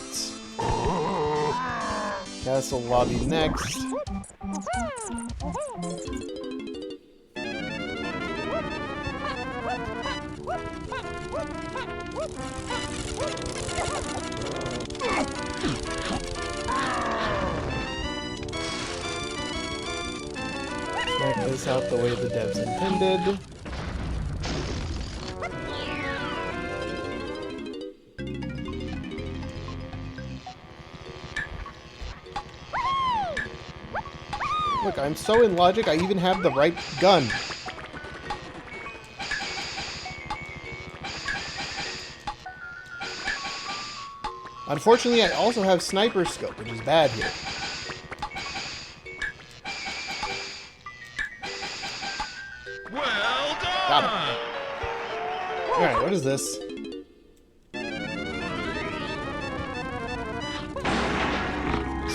S1: Castle Lobby next. Smack this out the way the devs intended. Look, I'm so in logic, I even have the right gun. Unfortunately, I also have sniper scope, which is bad here.
S4: Well done!
S1: Got it. Alright, what is this?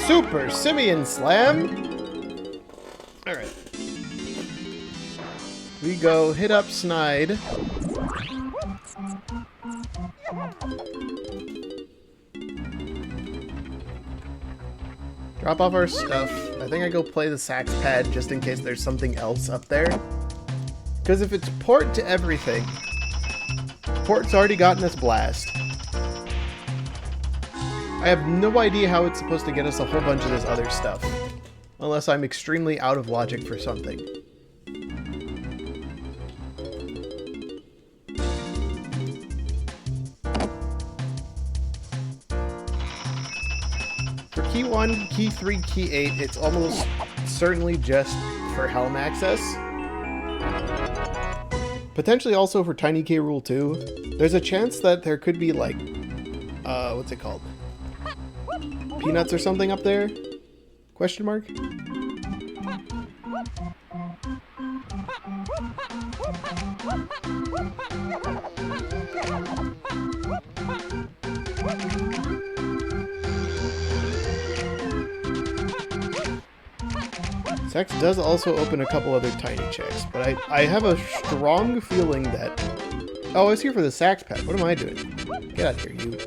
S1: Super Simian Slam! Alright. We go hit up Snide. Drop off our stuff. I think I go play the sax pad just in case there's something else up there. Because if it's port to everything, port's already gotten us blast. I have no idea how it's supposed to get us a whole bunch of this other stuff. Unless I'm extremely out of logic for something. For key 1, key 3, key 8, it's almost certainly just for helm access. Potentially also for Tiny K Rool 2. There's a chance that there could be like, what's it called? Peanuts or something up there? Question mark? Sax does also open a couple other tiny checks, but I have a strong feeling that... Oh, I was here for the sax pad. What am I doing? Get out of here, you...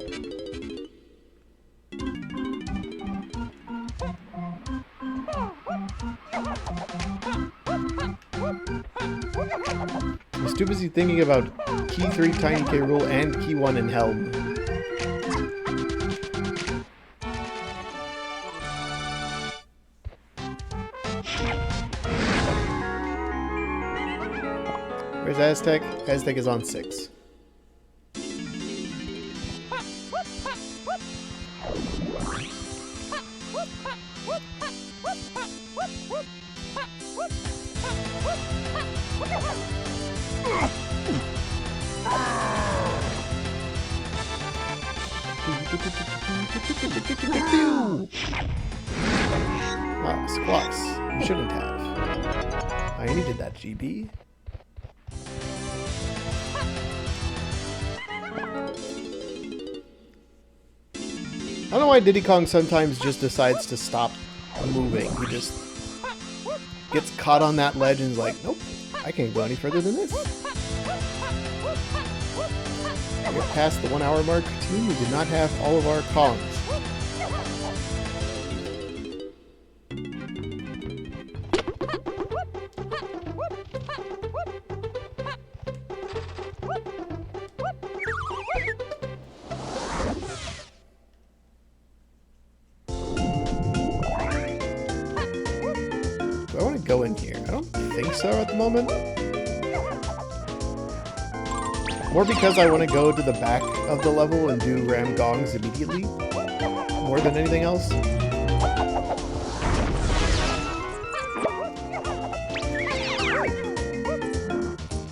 S1: I was too busy thinking about key 3 Tiny K Rool and key 1 in Helm. Where's Aztec? Aztec is on 6. Ah, squats. You shouldn't have. I needed that, GB. I don't know why Diddy Kong sometimes just decides to stop moving. He just gets caught on that ledge and is like, nope, I can't go any further than this. We're past the 1 hour mark. Team, we did not have all of our Kongs. Do I want to go in here? I don't think so at the moment. More because I want to go to the back of the level and do ram gongs immediately. More than anything else.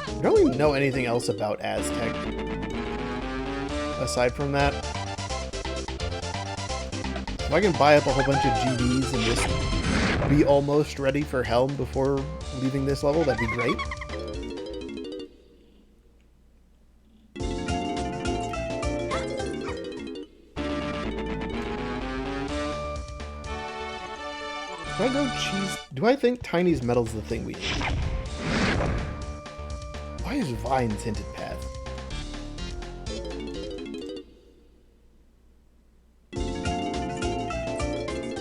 S1: I don't even know anything else about Aztec. Aside from that. If I can buy up a whole bunch of GDs and just be almost ready for Helm before leaving this level, that'd be great. Do I go cheese? Do I think Tiny's Metal's the thing we need? Why is Vine's hinted path?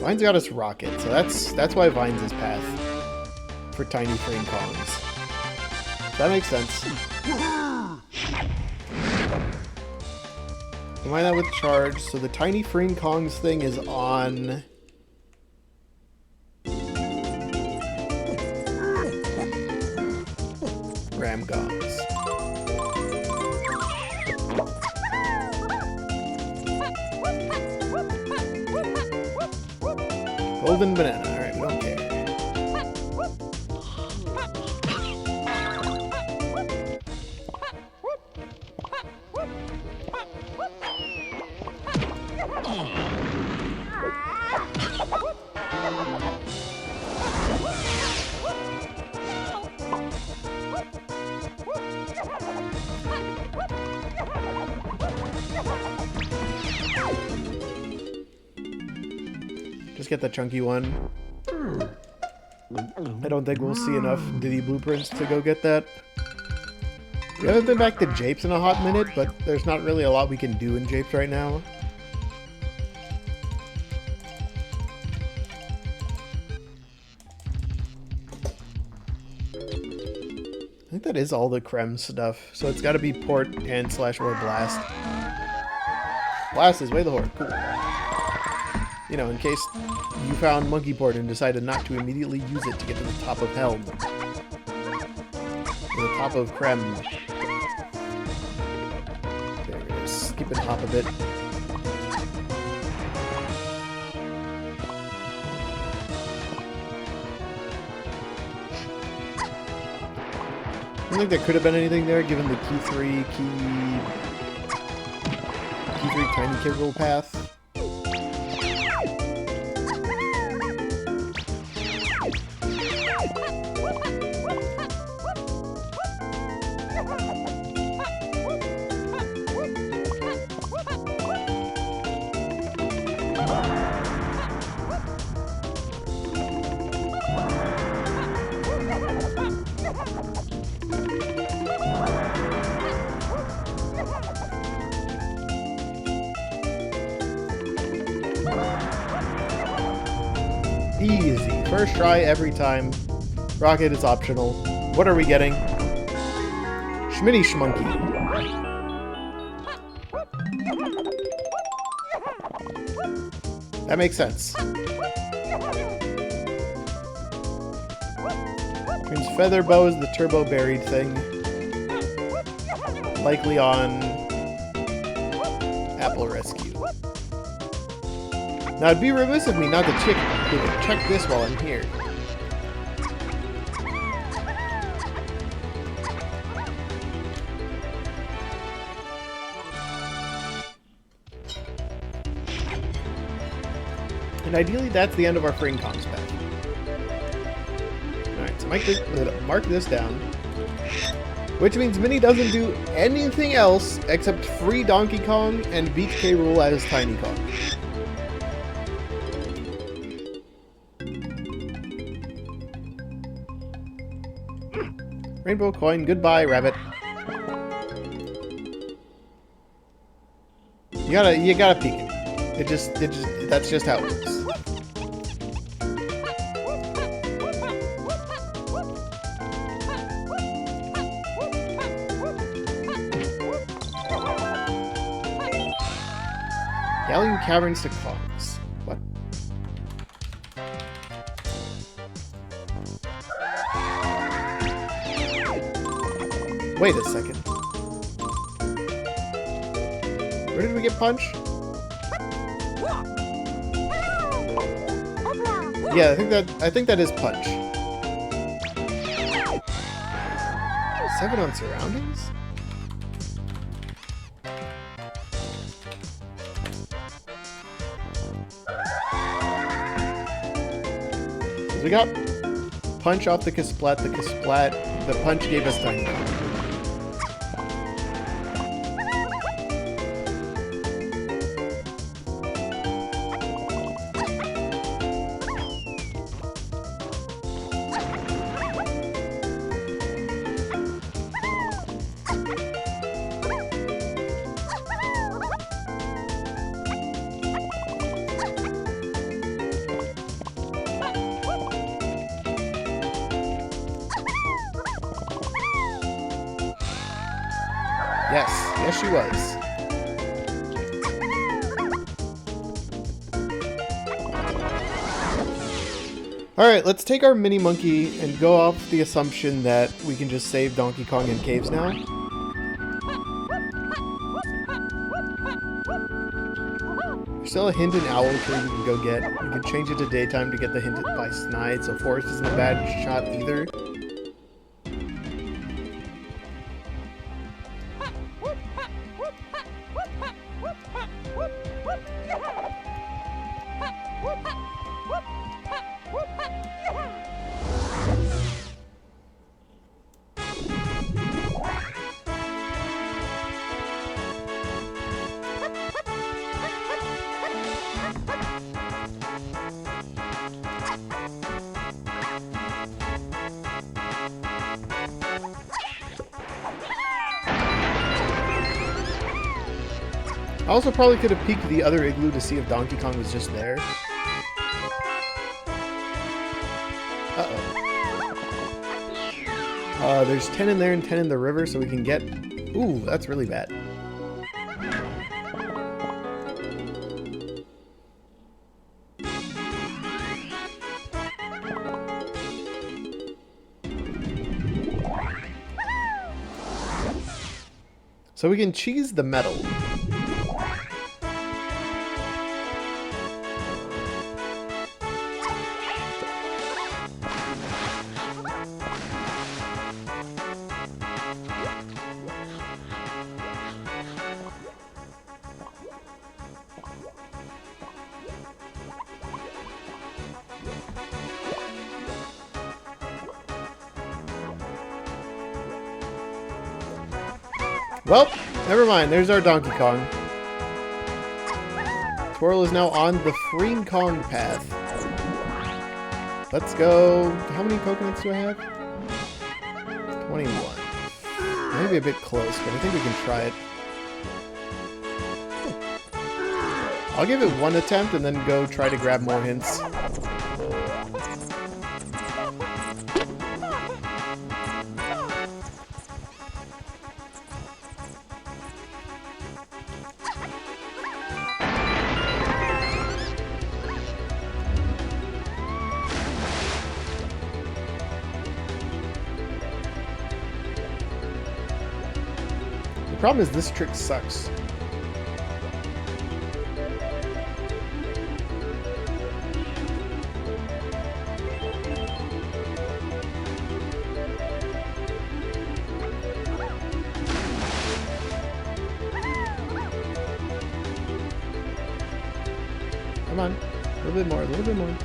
S1: Vine's got us Rocket, so that's why Vine's his path for Tiny Frame Kongs. That makes sense. Combine that with Charge, so the Tiny Frame Kongs thing is on Ram Gongs. Golden Banana. Alright, we don't care. Just get the chunky one. I don't think we'll see enough Diddy blueprints to go get that. We haven't been back to Japes in a hot minute, but there's not really a lot we can do in Japes right now. I think that is all the Krem stuff, so it's got to be Port and / or Blast. Blast is way the horde. Cool. You know, in case you found Monkey Port and decided not to immediately use it to get to the top of Helm. To the top of Krem. There it is. Skip and hop a bit. I don't think there could have been anything there given the key 3 Tiny K Rool path. Easy. First try every time. Rocket is optional. What are we getting? Schmitty Schmunky. That makes sense. Turns Feather Bow is the turbo buried thing. Likely on Apple Rescue. Now it'd be remiss of me not to check this while I'm here. And ideally, that's the end of our Free Kong's path. Alright, so mark this down. Which means Minnie doesn't do anything else except free Donkey Kong and beat K Rool as Tiny Kong. Rainbow coin, goodbye, rabbit. You gotta peek it. That's just how it works. Galleon Caverns to Kongs. What? Wait a second. Where did we get Punch? Yeah, I think that is Punch. 7 on surroundings? We got Punch off the Kasplat. The Punch gave us Tiny Kong. Yes, she was. Alright, let's take our mini monkey and go off the assumption that we can just save Donkey Kong in caves now. There's still a hint in Owl Tree we can go get. We can change it to daytime to get the hint by Snide, so Forest isn't a bad shot either. I also probably could have peeked the other igloo to see if Donkey Kong was just there. Uh-oh. There's 10 in there and 10 in the river, so we can get... Ooh, that's really bad. So we can cheese the metal. Well, never mind. There's our Donkey Kong. Twirl is now on the Free Kong path. Let's go. How many coconuts do I have? 21. Maybe a bit close, but I think we can try it. I'll give it one attempt and then go try to grab more hints. The problem is this trick sucks. Come on. little bit more, a little bit more.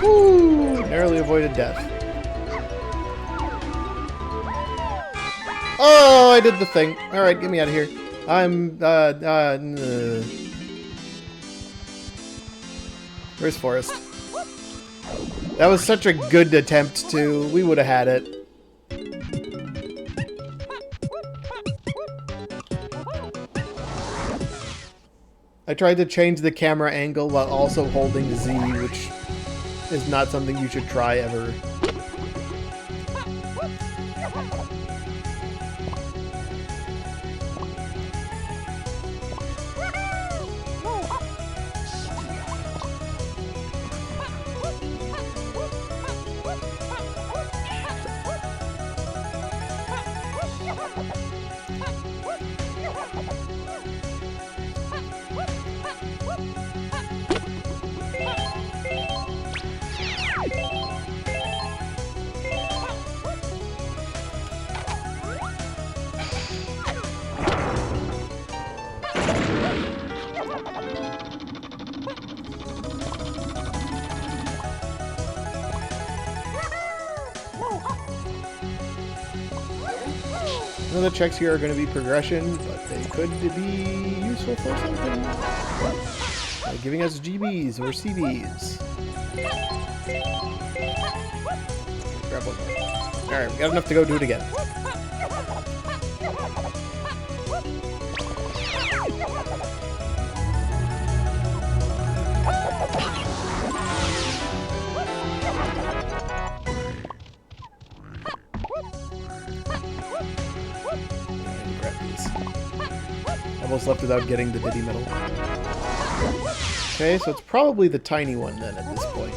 S1: Woo! Narrowly avoided death. Oh, I did the thing. Alright, get me out of here. Where's Forrest? That was such a good attempt, too. We would have had it. I tried to change the camera angle while also holding Z, which is not something you should try ever. None of the checks here are going to be progression, but they could be useful for something. Like giving us GBs or CBs. Grab one more. Alright, we got enough to go do it again. Almost left without getting the Diddy medal. Okay, so it's probably the tiny one then at this point.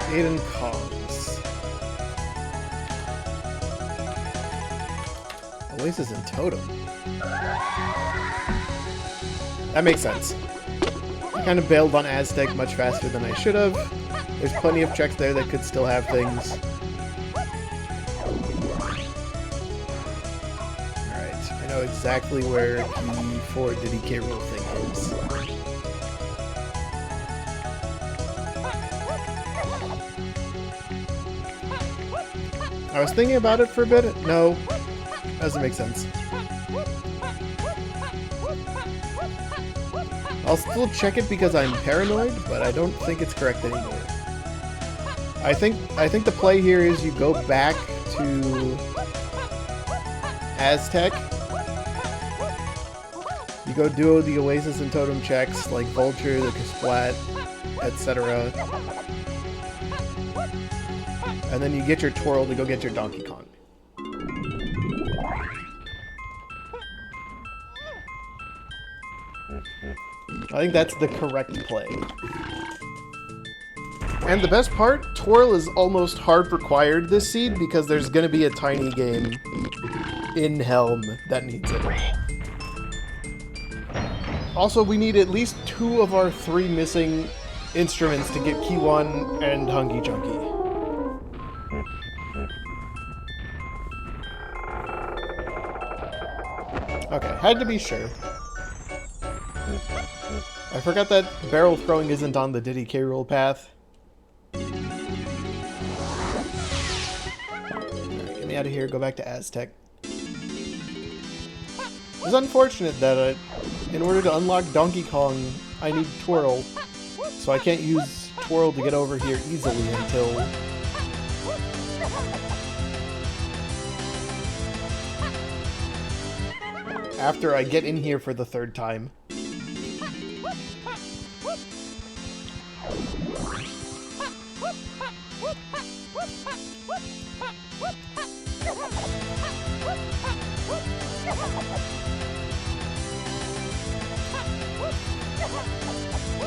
S1: Aiden Cogs. Oasis and Totem. That makes sense. I kind of bailed on Aztec much faster than I should have. There's plenty of checks there that could still have things. Exactly where the 4 Diddy K Rool thing is. I was thinking about it for a bit. No, doesn't make sense. I'll still check it because I'm paranoid, but I don't think it's correct anymore. I think the play here is you go back to Aztec. You go do the Oasis and Totem checks, like Vulture, the Kasplat, etc. And then you get your Twirl to go get your Donkey Kong. I think that's the correct play. And the best part, Twirl is almost hard required this seed because there's going to be a tiny game in Helm that needs it. Also, we need at least 2 of our 3 missing instruments to get Key 1 and Hunky Chunky. Okay, had to be sure. I forgot that barrel throwing isn't on the Diddy K Rool path. Alright, get me out of here, go back to Aztec. It's unfortunate that in order to unlock Donkey Kong, I need Twirl, so I can't use Twirl to get over here easily until... after I get in here for the 3rd time.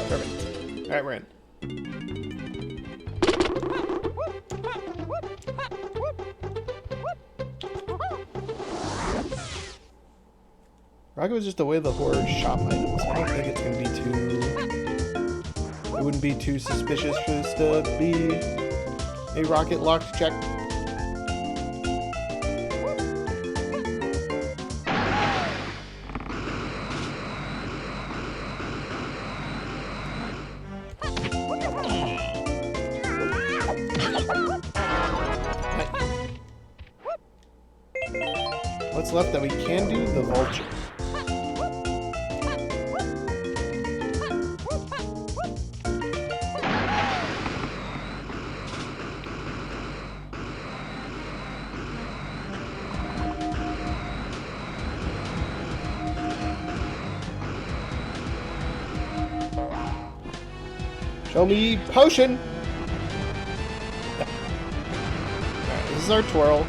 S1: Perfect. Alright, we're in. Rocket was just the way the horror shop items. I don't think it's going to be too... It wouldn't be too suspicious for this to be a rocket locked check. What's left that we can do? The vulture. Show me potion! Alright, this is our twirl.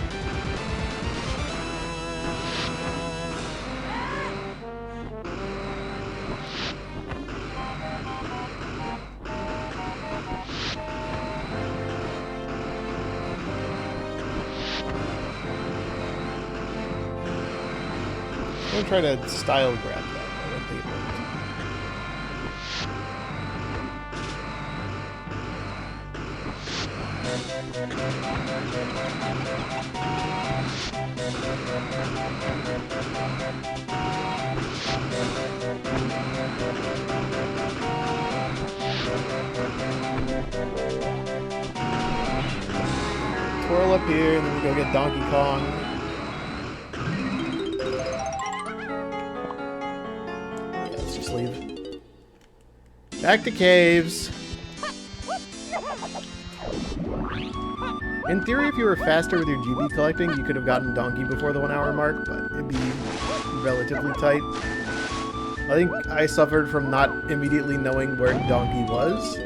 S1: I'm gonna try to style grab that. I don't think it worked. Twirl up here, and then we go get Donkey Kong. Yeah, let's just leave. Back to caves. In theory, if you were faster with your GB collecting, you could have gotten Donkey before the 1 hour mark, but it'd be relatively tight. I think I suffered from not immediately knowing where Donkey was.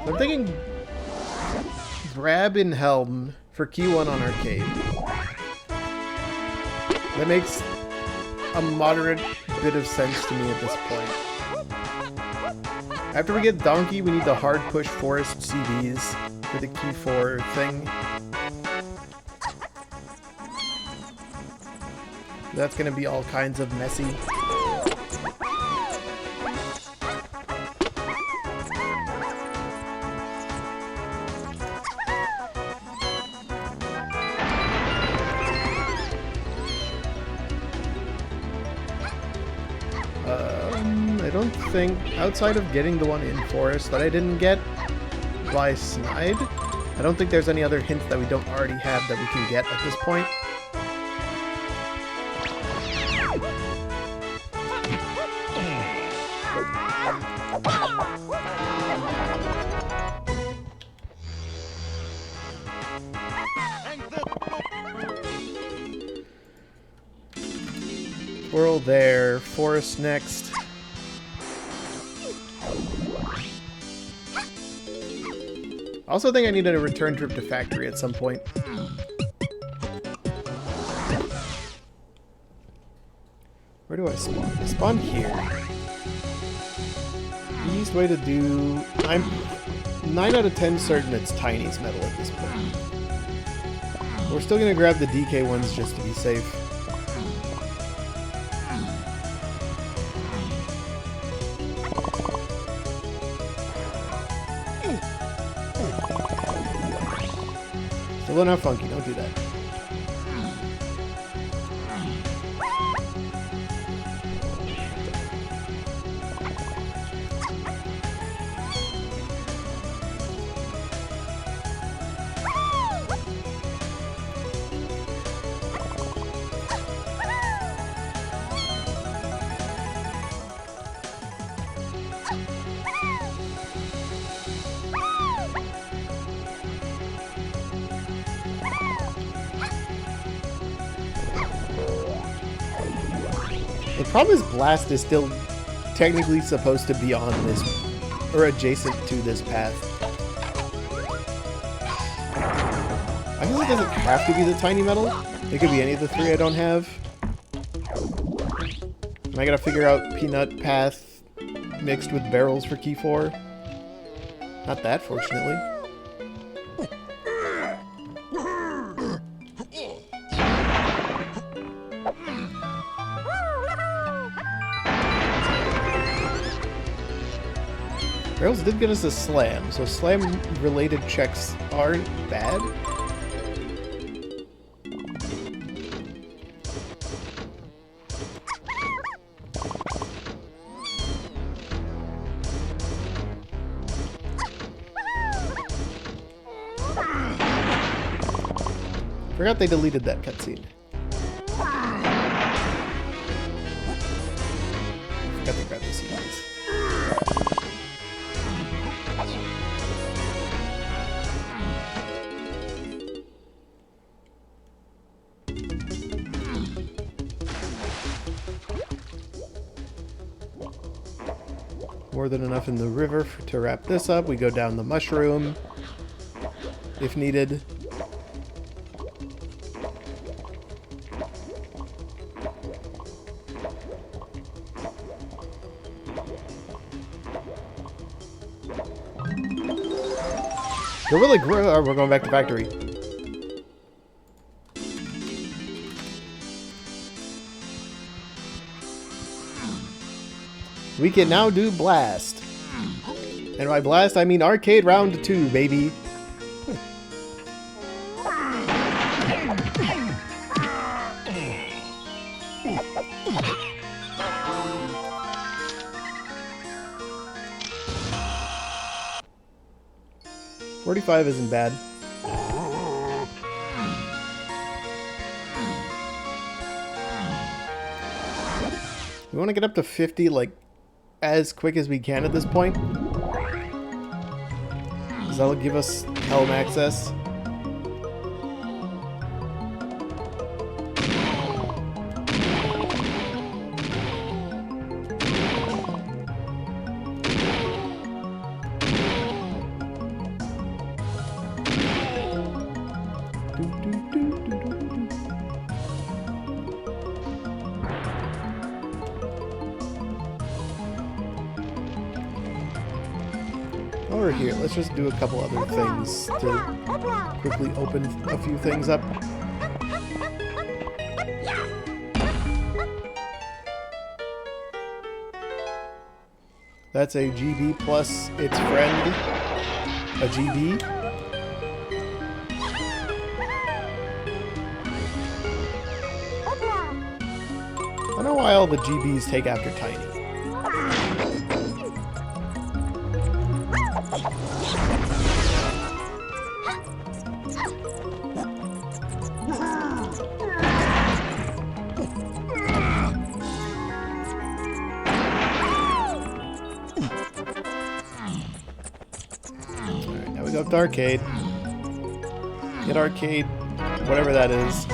S1: I'm thinking grab in Helm for key 1 on Arcade. That makes a moderate bit of sense to me at this point. After we get Donkey, we need the hard push forest CDs for the key 4 thing. That's gonna be all kinds of messy. I don't think, outside of getting the one in Forest that I didn't get by Snide, I don't think there's any other hints that we don't already have that we can get at this point. Twirl there, Forest next. I also think I needed a return trip to Factory at some point. Where do I spawn? I spawn here. Easiest way to do... I'm 9 out of 10 certain it's Tiny's medal at this point. We're still gonna grab the DK ones just to be safe. Still not funky, don't do that. The problem is Blast is still technically supposed to be on this, or adjacent to this path. I guess it doesn't have to be the Tiny Metal. It could be any of the 3 I don't have. And I gotta figure out Peanut Path mixed with barrels for key 4. Not that, fortunately. Rails did get us a slam, so slam-related checks aren't bad. Forgot they deleted that cutscene. Forgot to grab the sequence. More than enough in the river to wrap this up. We go down the mushroom if needed. Gorilla Grill. We're going back to factory. We can now do blast. And by blast, I mean arcade round 2, baby. $45 isn't bad. We want to get up to 50, like, as quick as we can at this point. Because that'll give us helm access. Over here, let's just do a couple other things to quickly open a few things up. That's a GB plus its friend, a GB. I don't know why all the GBs take after Tiny. Alright, now we go up to arcade. Get arcade, whatever that is.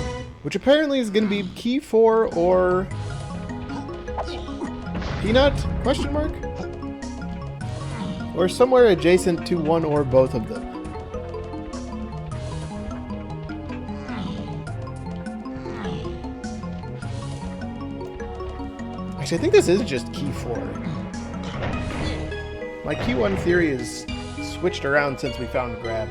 S1: Which apparently is going to be key 4 or peanut? Question mark? Or somewhere adjacent to one or both of them. Actually, I think this is just key 4. My key 1 theory is switched around since we found grab.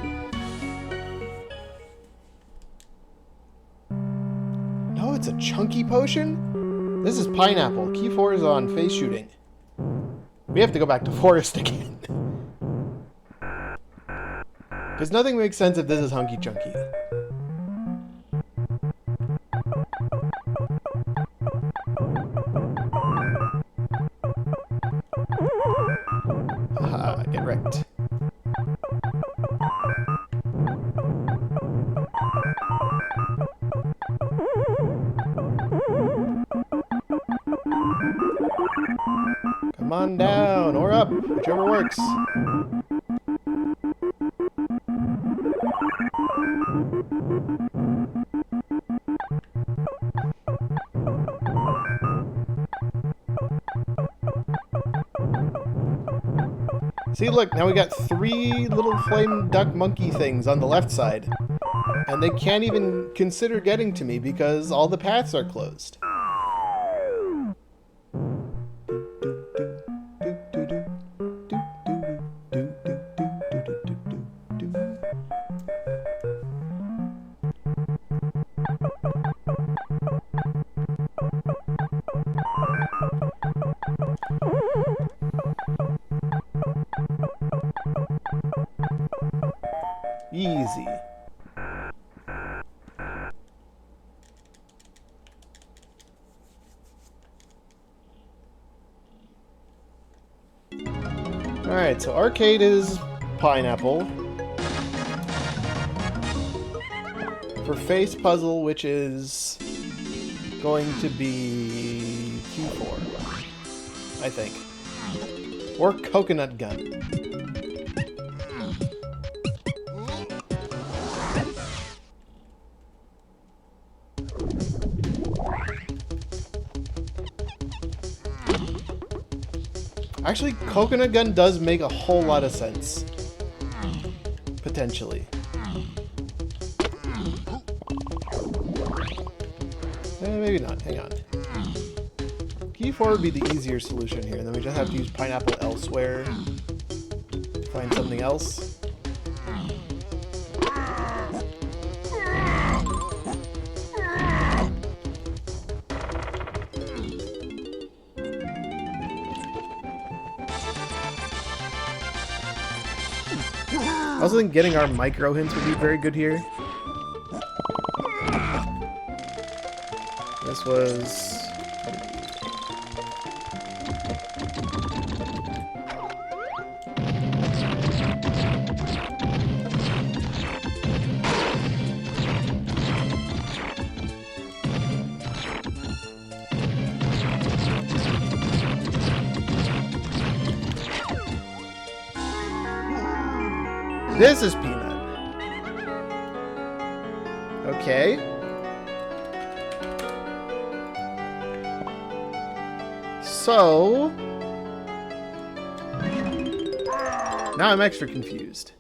S1: No, it's a chunky potion? This is pineapple. Key 4 is on face shooting. We have to go back to forest again. Because nothing makes sense if this is hunky chunky. Haha, get wrecked. Come on down, or up, whichever works. See, look, now we got 3 little flame duck monkey things on the left side. And they can't even consider getting to me because all the paths are closed. Easy. Alright, so arcade is pineapple. For face puzzle, which is going to be key 4, I think. Or coconut gun. Actually, coconut gun does make a whole lot of sense. Potentially. Maybe not. Hang on. Key 4 would be the easier solution here, and then we just have to use pineapple elsewhere to find something else. I also think getting our micro hints would be very good here. This was... This is peanut. Okay. So... now I'm extra confused.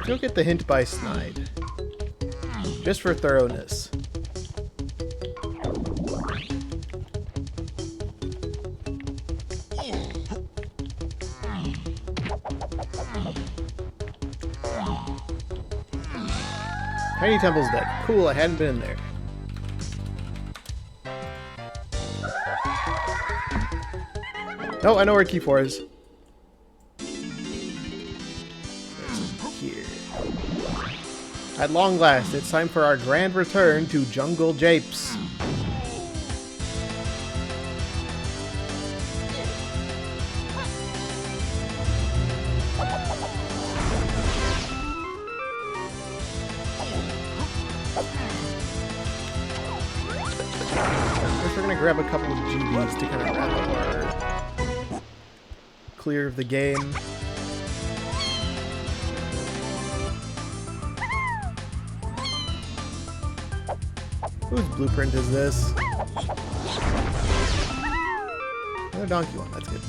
S1: Go get the hint by Snide. Just for thoroughness. Tiny Temple's dead. Cool, I hadn't been in there. No, I know where key 4 is. Here. At long last, it's time for our grand return to Jungle Japes. First, we're gonna grab a couple of GBs to kind of wrap up our clear of the game. Whose blueprint is this? Another donkey one, that's good.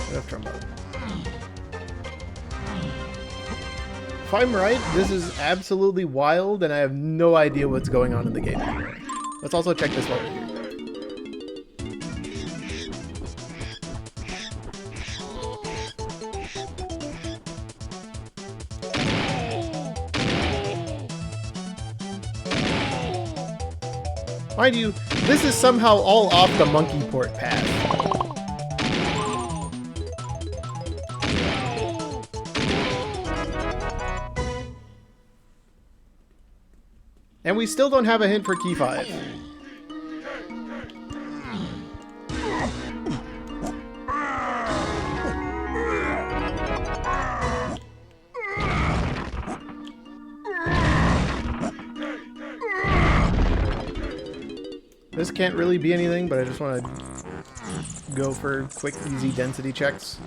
S1: Enough trombone. If I'm right, this is absolutely wild, and I have no idea what's going on in the game anymore. Let's also check this one right here. Mind you, this is somehow all off the monkey port path. And we still don't have a hint for key 5. This can't really be anything, but I just want to go for quick, easy density checks.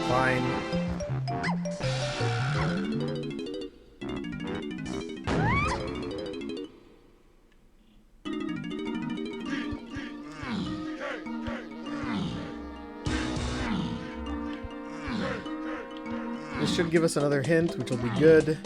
S1: Fine. should give us another hint, which will be good.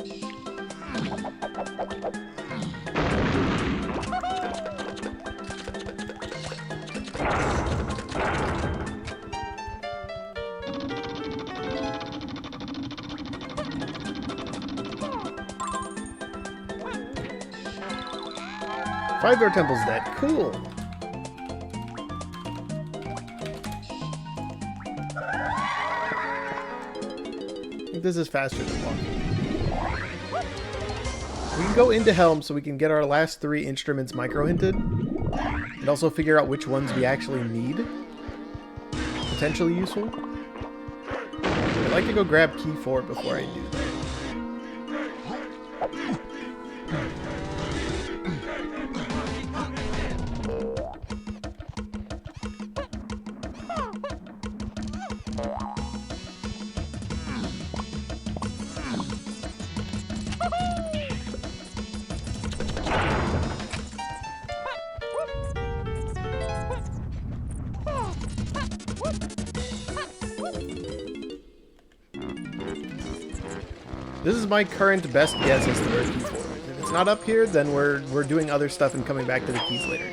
S1: Five-door temple's dead. Cool. I think this is faster than walking. We can go into Helm so we can get our last 3 instruments micro-hinted. And also figure out which ones we actually need. Potentially useful. I'd like to go grab key 4 before I do that. This is my current best guess as to where key 4 is. If it's not up here, then we're doing other stuff and coming back to the keys later.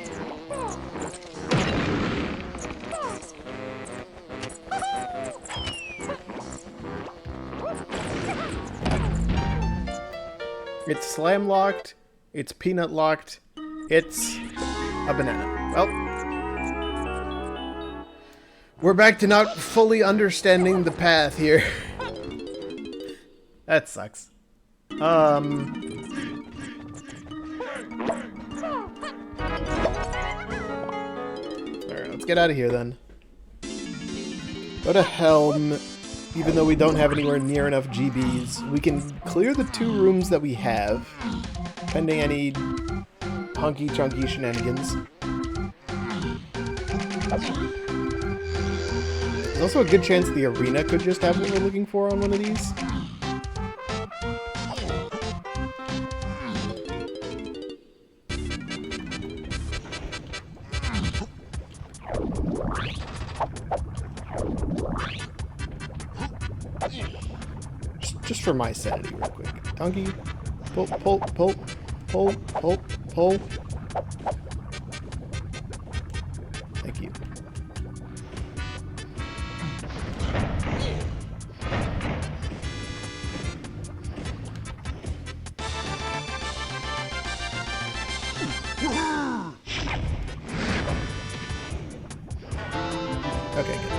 S1: It's slam locked, it's peanut locked, it's a banana. Well, we're back to not fully understanding the path here. That sucks. Alright, let's get out of here then. Go to Helm. Even though we don't have anywhere near enough GBs, we can clear the 2 rooms that we have, pending any hunky-chunky shenanigans. There's also a good chance the arena could just have what we're looking for on one of these. Just for my sanity, real quick. Donkey, pull, pull, pull, pull, pull, pull. Thank you. Okay, good.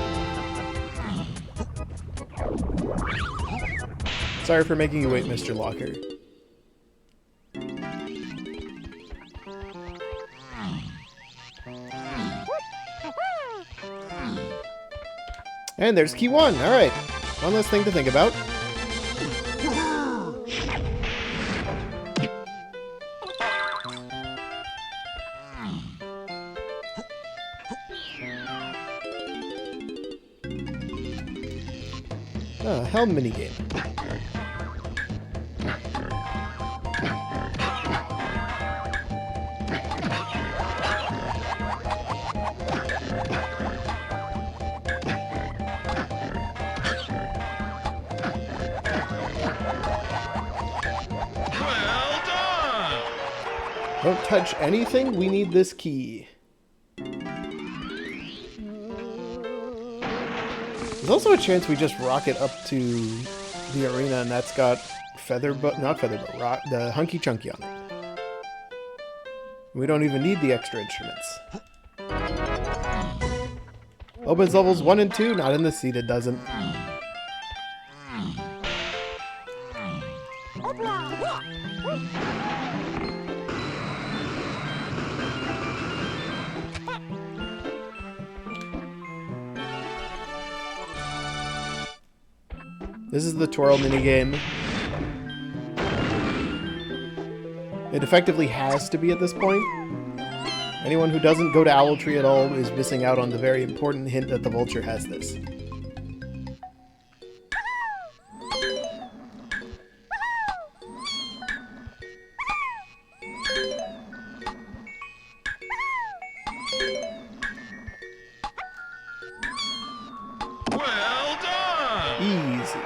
S1: Sorry for making you wait, Mr. Locker. And there's key 1. Alright. One less thing to think about. Helm minigame.
S4: Well done!
S1: Don't touch anything, we need this key. There's also a chance we just rocket up to the arena and that's got the hunky chunky on it. We don't even need the extra instruments. Opens levels 1 and 2, not in the seat, it doesn't. This is the twirl minigame. It effectively has to be at this point. Anyone who doesn't go to Owl Tree at all is missing out on the very important hint that the vulture has this.
S4: Well done!
S1: Easy.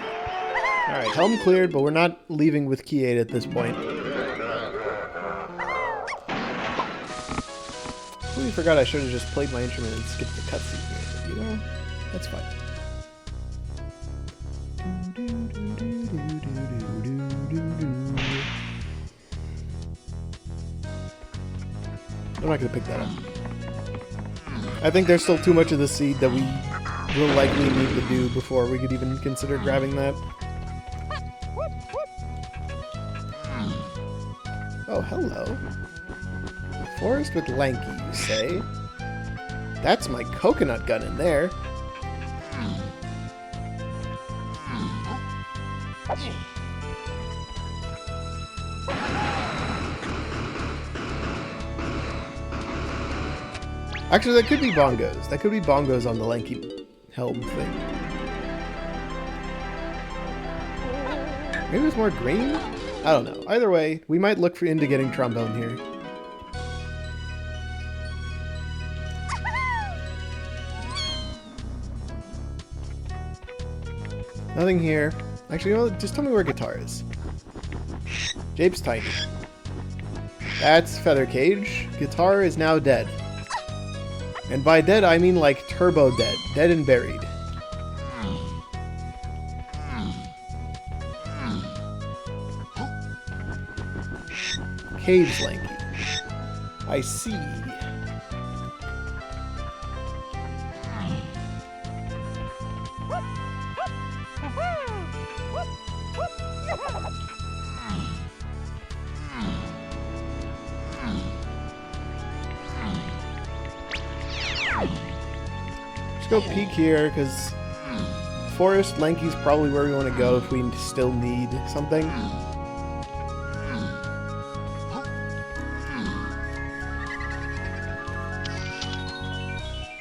S1: Alright, helm cleared, but we're not leaving with key 8 at this point. I forgot I should have just played my instrument and skipped the cutscene here, but you know, that's fine. I'm not going to pick that up. I think there's still too much of the seed that we will likely need to do before we could even consider grabbing that. Oh, hello. Forest with Lanky, you say? That's my coconut gun in there. Actually, that could be bongos. That could be bongos on the Lanky helm thing. Maybe it's more green? I don't know. Either way, we might look into getting trombone here. Nothing here. Actually, you know what? Just tell me where guitar is. Jape's tiny. That's Feather Cage. Guitar is now dead. And by dead, I mean like turbo dead. Dead and buried. Caves Lanky. I see. Let's go peek here, because Forest Lanky's probably where we want to go if we still need something.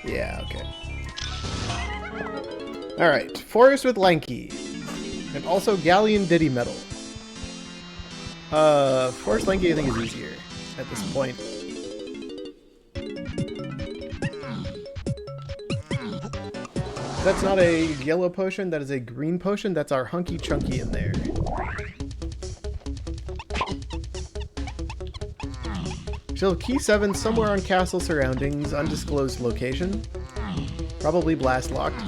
S1: Yeah, okay. Alright, Forest with Lanky. And also Galleon Ditty Metal. Forest Lanky I think is easier at this point. That's not a yellow potion, that is a green potion. That's our Hunky Chunky in there. Still key 7 somewhere on castle surroundings, undisclosed location. Probably blast locked.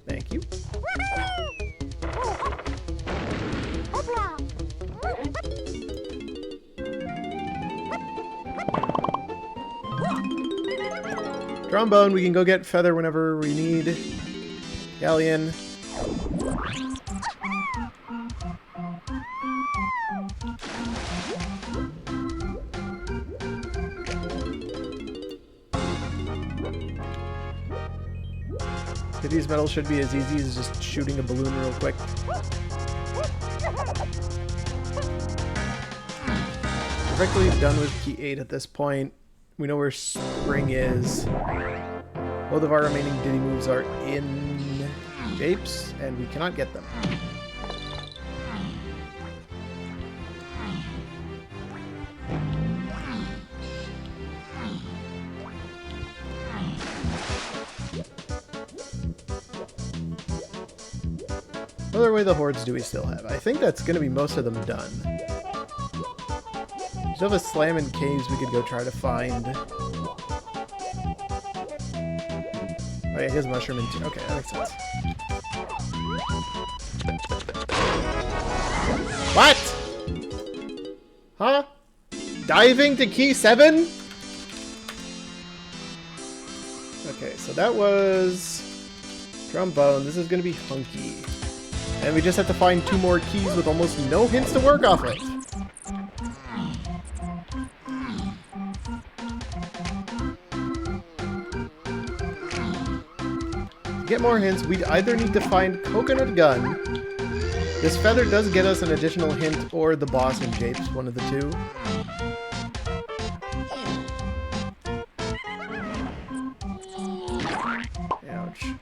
S1: Thank you. Trombone, we can go get Feather whenever we need. Galleon. These medals should be as easy as just shooting a balloon real quick. Perfectly done with key 8 at this point. We know where Spring is. Both of our remaining Ditty moves are in Japes, and we cannot get them. What other way the hordes do we still have? I think that's going to be most of them done. We still have a slam in caves we could go try to find. Oh yeah, here's a mushroom in 2. Okay, that makes sense. What? Huh? Diving to key 7? Okay, so that was trombone. This is going to be Hunky. And we just have to find 2 more keys with almost no hints to work off of. To get more hints, we'd either need to find Coconut Gun. This feather does get us an additional hint, or the boss in Japes, one of the 2. Ouch.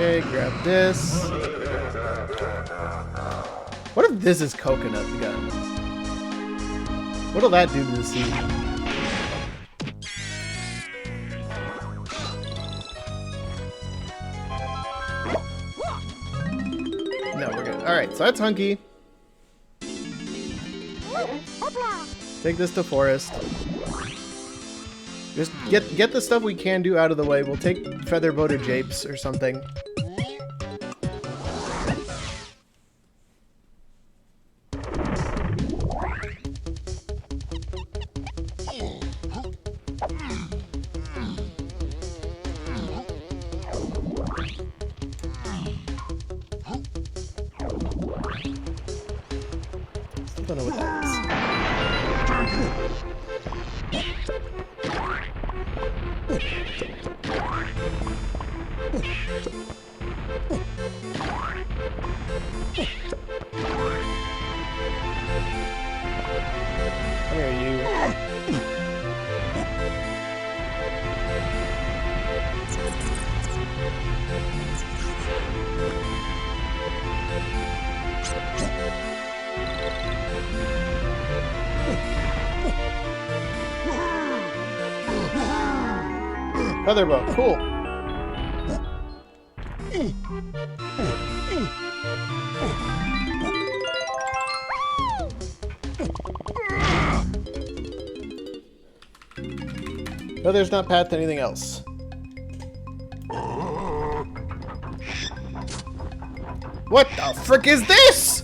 S1: Okay, grab this. What if this is coconut gun? What'll that do to the seed? No, we're good. Alright, so that's Hunky. Take this to Forest. Just get the stuff we can do out of the way. We'll take Featherbow to Japes or something. Don't know what that is. Come here, you. Featherbow, cool. Feather's not path to anything else. What the frick is this?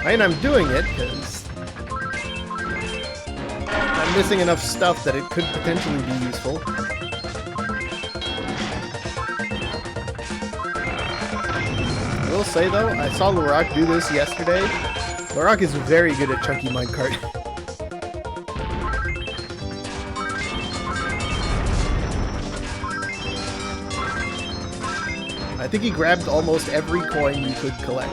S1: I mean, I'm doing it because I'm missing enough stuff that it could potentially be useful. I will say though, I saw Larock do this yesterday. Larock is very good at chunky minecart. I think he grabbed almost every coin you could collect.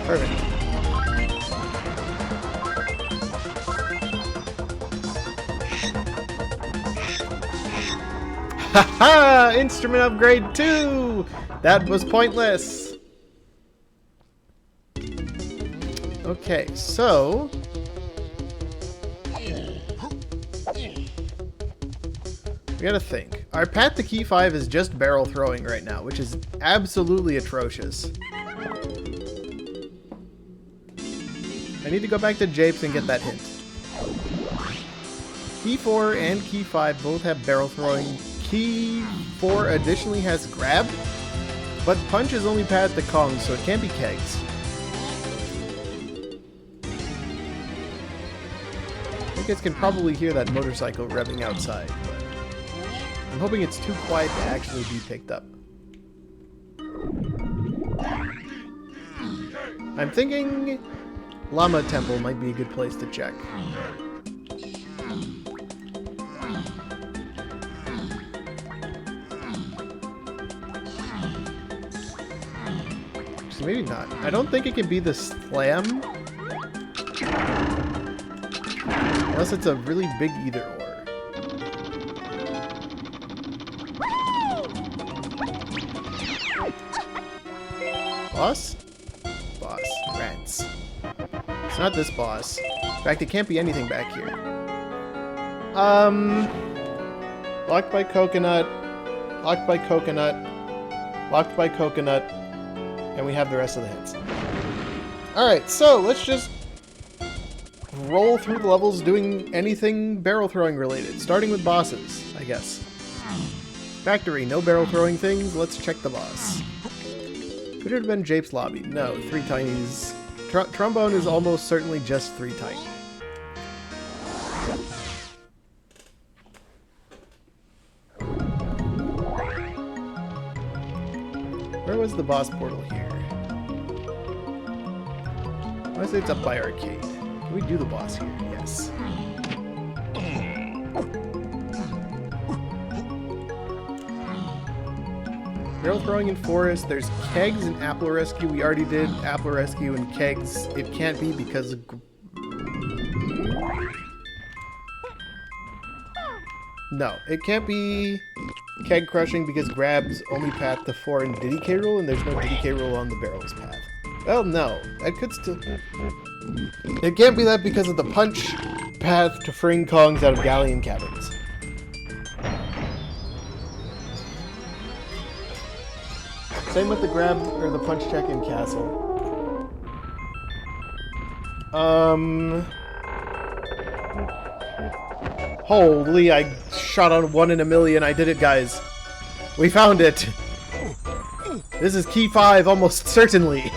S1: Perfect. Haha! Instrument upgrade 2! That was pointless. Okay, so we gotta think. Our path to key 5 is just barrel throwing right now, which is absolutely atrocious. I need to go back to Japes and get that hint. Key 4 and Key 5 both have barrel throwing. Key 4 additionally has grab, but punch is only path to Kong, so it can't be kegs. You guys can probably hear that motorcycle revving outside, but I'm hoping it's too quiet to actually be picked up. I'm thinking Llama Temple might be a good place to check. So maybe not. I don't think it can be the slam. Unless it's a really big either or. Boss? Boss. Rats. It's not this boss. In fact, it can't be anything back here. Locked by coconut. Locked by coconut. Locked by coconut. And we have the rest of the hints. Alright, so let's just roll through the levels doing anything barrel throwing related. Starting with bosses, I guess. Factory, no barrel throwing things. Let's check the boss. Could it have been Jape's Lobby? No, 3 tinies. Trombone is almost certainly just 3 tiny. Where was the boss portal here? I want to say it's up by arcade. Can we do the boss here? Yes. Barrel throwing in forest. There's kegs and apple rescue. We already did apple rescue and kegs. It can't be because of... No, it can't be keg crushing because grab's only path to 4 in Diddy K Rool, and there's no Diddy K Rool on the barrels path. Well, no, that could still... It can't be that because of the punch path to Fring Kongs out of Galleon Caverns. Same with the grab or the punch check in Castle. Holy, I shot on 1 in a million. I did it, guys. We found it. This is key 5, almost certainly.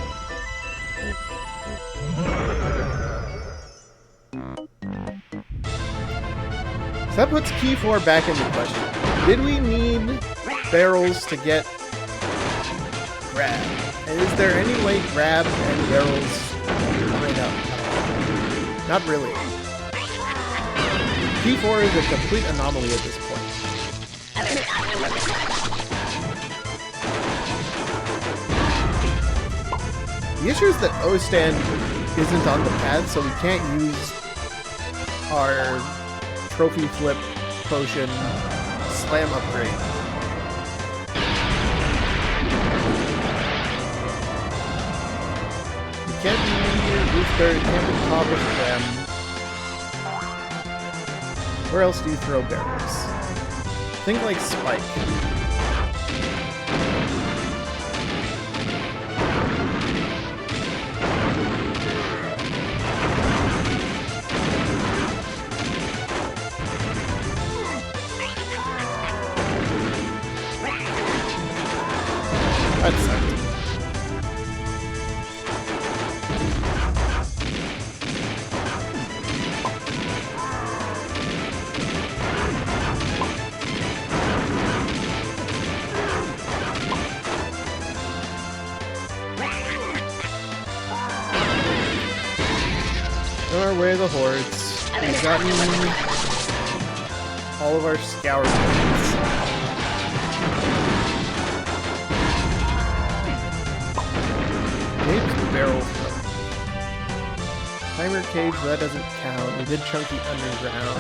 S1: So that puts key 4 back into question. Did we need barrels to get grab? And is there any way grab and barrels line up? Not really. Key 4 is a complete anomaly at this point. The issue is that O-stand isn't on the path, so we can't use our trophy flip potion slam upgrade. It can't be Rooster, it can't be top of them. Where else do you throw barrels? Think like Spike. That sucked. On our way to the hordes. We've gotten all of our scour points. Barrel throw. Timer cage, that doesn't count. We did Chunky Underground.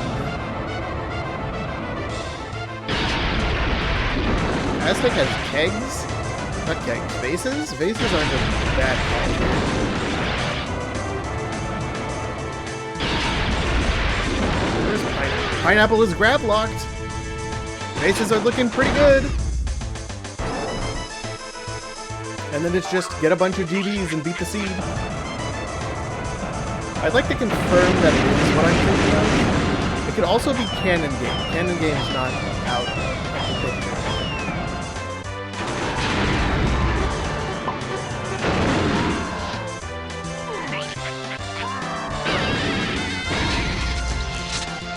S1: Aztec has kegs? Not kegs. Vases? Vases aren't a bad call. Where's Pineapple? Pineapple is grab locked. Vases are looking pretty good. And then it's just get a bunch of GBs and beat the seed. I'd like to confirm that it is what I'm thinking of. It could also be Canon Game. Canon Game's not out of the picture.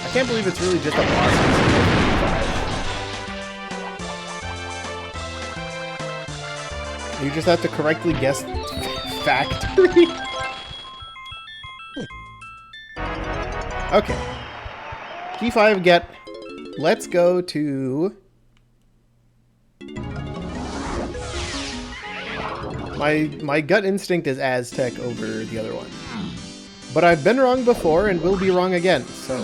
S1: I can't believe it's really just a boss. You just have to correctly guess factory. Okay. Key 5 get. Let's go to... My gut instinct is Aztec over the other one. But I've been wrong before and will be wrong again, so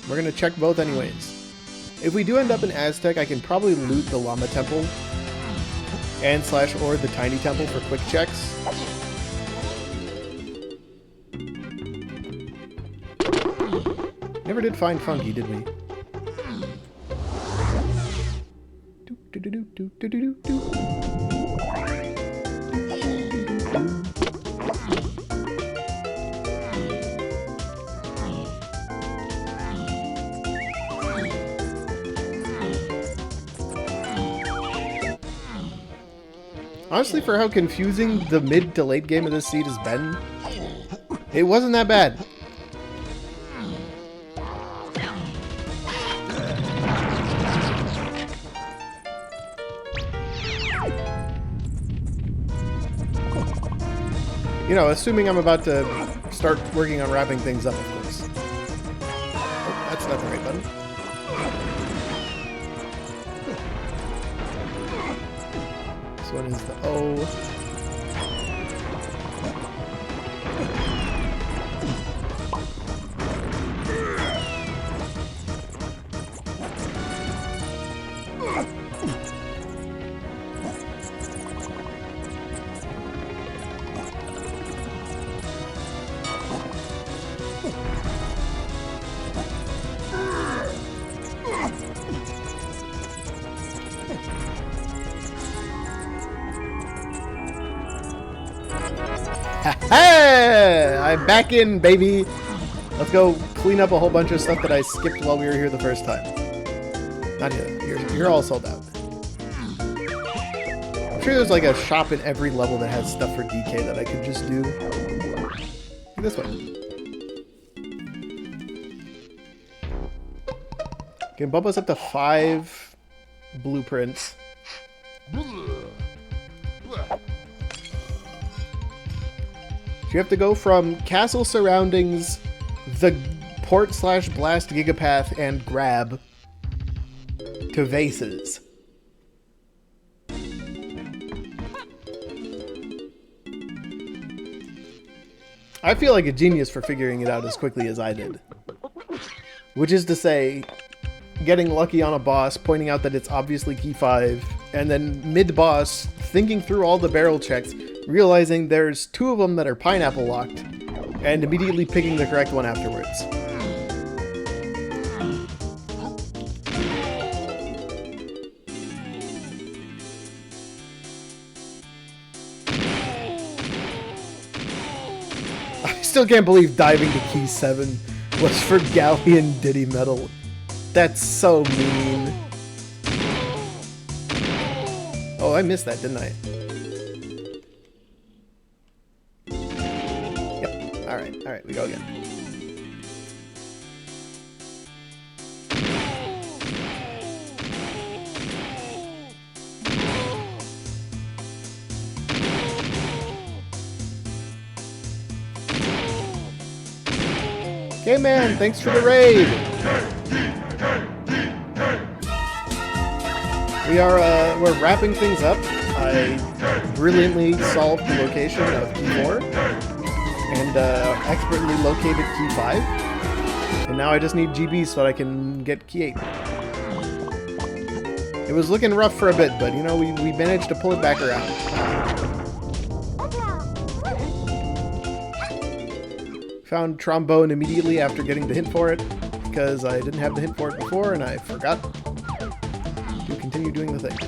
S1: we're going to check both anyways. If we do end up in Aztec, I can probably loot the Llama Temple and /or the Tiny Temple for quick checks. Never did find Funky, did we? Honestly, for how confusing the mid to late game of this seed has been, it wasn't that bad. You know, assuming I'm about to start working on wrapping things up, of course. Oh, that's not the right button. This one is the O. Hey! I'm back in, baby! Let's go clean up a whole bunch of stuff that I skipped while we were here the first time. Not yet. You're all sold out. I'm sure there's like a shop in every level that has stuff for DK that I could just do. Like this one. Can bump us up to 5 blueprints. So you have to go from castle surroundings, the port/blast gigapath, and grab to vases. I feel like a genius for figuring it out as quickly as I did. Which is to say, getting lucky on a boss, pointing out that it's obviously key 5, and then mid-boss, thinking through all the barrel checks, realizing there's 2 of them that are pineapple locked, and immediately picking the correct one afterwards. I still can't believe diving to key 7 was for Galleon Ditty Metal. That's so mean. Oh, I missed that, didn't I? Yep. Alright, we go again. Okay, man, thanks for the raid. We're wrapping things up. I brilliantly solved the location of key 4 and expertly located key 5. And now I just need GB so that I can get key 8. It was looking rough for a bit, but you know, we managed to pull it back around. Found trombone immediately after getting the hint for it, because I didn't have the hint for it before and I forgot to continue doing the thing.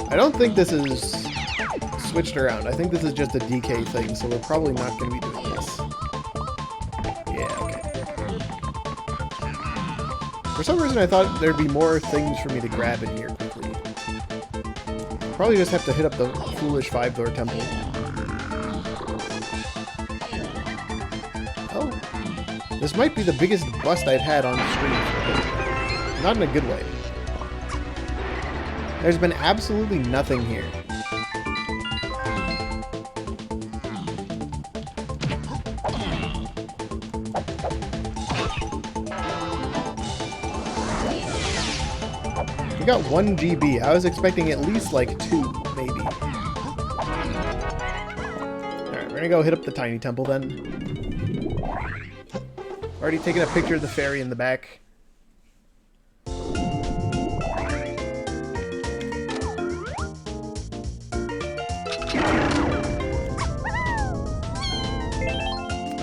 S1: I don't think this is switched around. I think this is just a DK thing, so we're probably not going to be doing this. Yeah, okay. For some reason I thought there'd be more things for me to grab in here quickly. Probably just have to hit up the foolish 5-door temple. Oh. This might be the biggest bust I've had on stream. Not in a good way. There's been absolutely nothing here. We got 1 GB. I was expecting at least like 2, maybe. Alright, we're gonna go hit up the tiny temple then. Already taken a picture of the fairy in the back.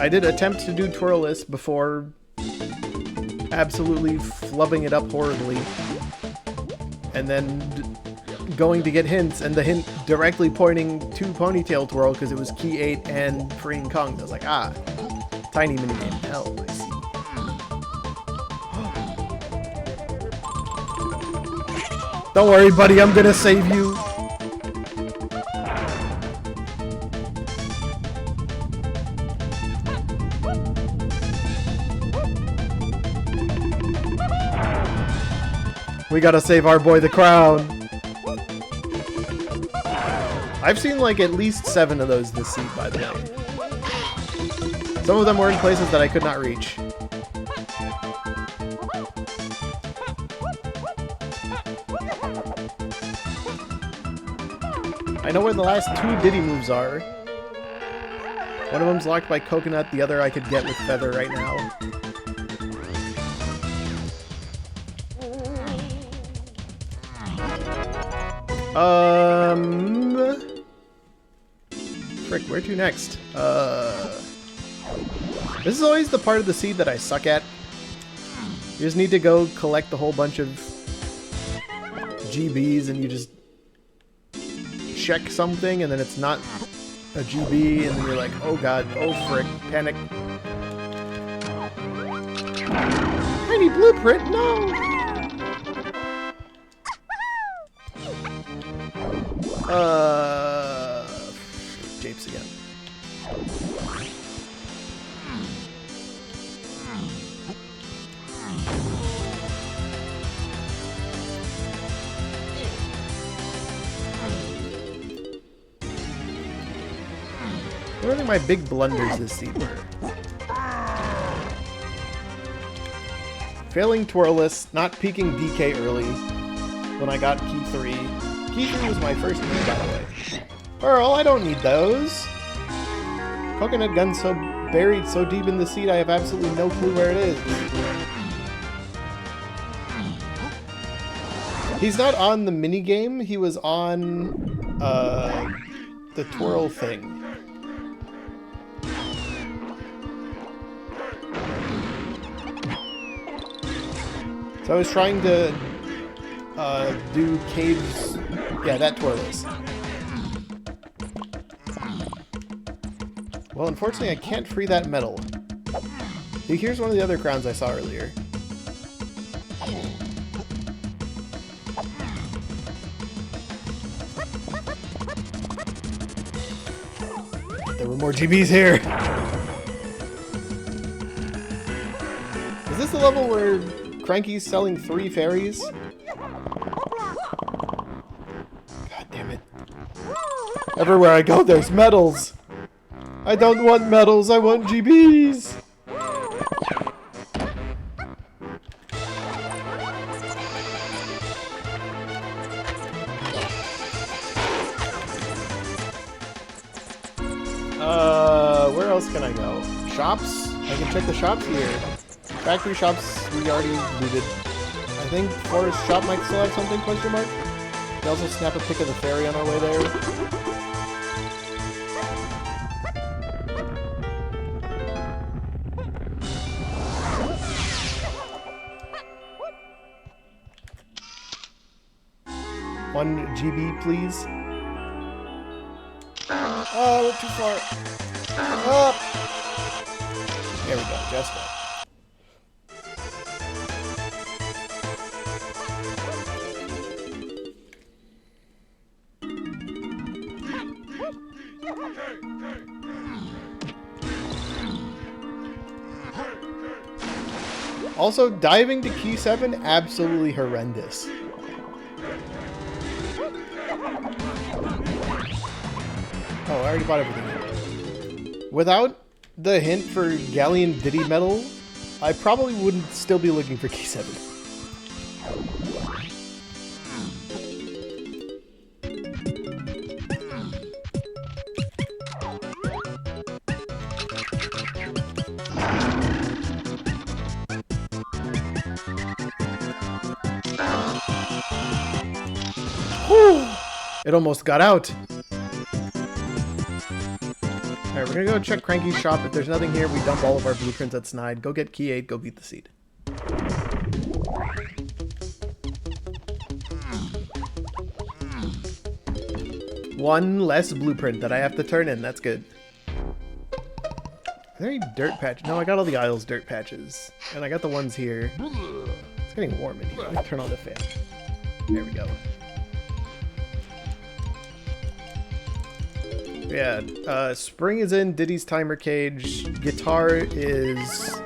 S1: I did attempt to do twirlless before absolutely flubbing it up horribly. And then going to get hints, and the hint directly pointing to Ponytail Twirl because it was key 8 and freeing Kong. I was like, ah, tiny minigame. Hell, I see. Don't worry, buddy, I'm gonna save you. We gotta save our boy the crown. I've seen like at least 7 of those this seed, by the way. Some of them were in places that I could not reach. I know where the last 2 Diddy moves are. One of them's locked by Coconut, the other I could get with Feather right now. Frick, where to next? This is always the part of the seed that I suck at. You just need to go collect a whole bunch of GBs and you just check something and then it's not a GB and then you're like, oh god, oh frick, panic. Tiny blueprint, no! Japes again. What are think my big blunders this seed were? Failing Twirlless, not peeking DK early when I got Key 3. Key 3 was my first key, by the way. Pearl, I don't need those. Coconut Gun's so buried so deep in the seed, I have absolutely no clue where it is. He's not on the minigame, he was on the twirl thing. So I was trying to do caves. Yeah, that twirless. Well, unfortunately, I can't free that medal. See, here's one of the other crowns I saw earlier. There were more GBs here. Is this the level where Cranky's selling 3 fairies? God damn it. Everywhere I go, there's medals. I don't want medals, I want GBs. Where else can I go? Shops? I can check the shops here. Factory shops we already looted. I think Forest Shop might still have something, question mark? We can also snap a pic of the fairy on our way there. One GB, please. Oh, we're too far. Oh. There we go, just that. Also, diving to Key 7, absolutely horrendous. Oh, I already bought everything. Without the hint for Galleon Diddy Medal, I probably wouldn't still be looking for Key 7. Whew! It almost got out. Alright, we're gonna go check Cranky's shop. If there's nothing here, we dump all of our blueprints at Snide. Go get key 8, go beat the seed. One less blueprint that I have to turn in. That's good. Are there any dirt patches? No, I got all the aisles dirt patches. And I got the ones here. It's getting warm in here. Let me turn on the fan. There we go. Yeah, spring is in Diddy's timer cage. Guitar is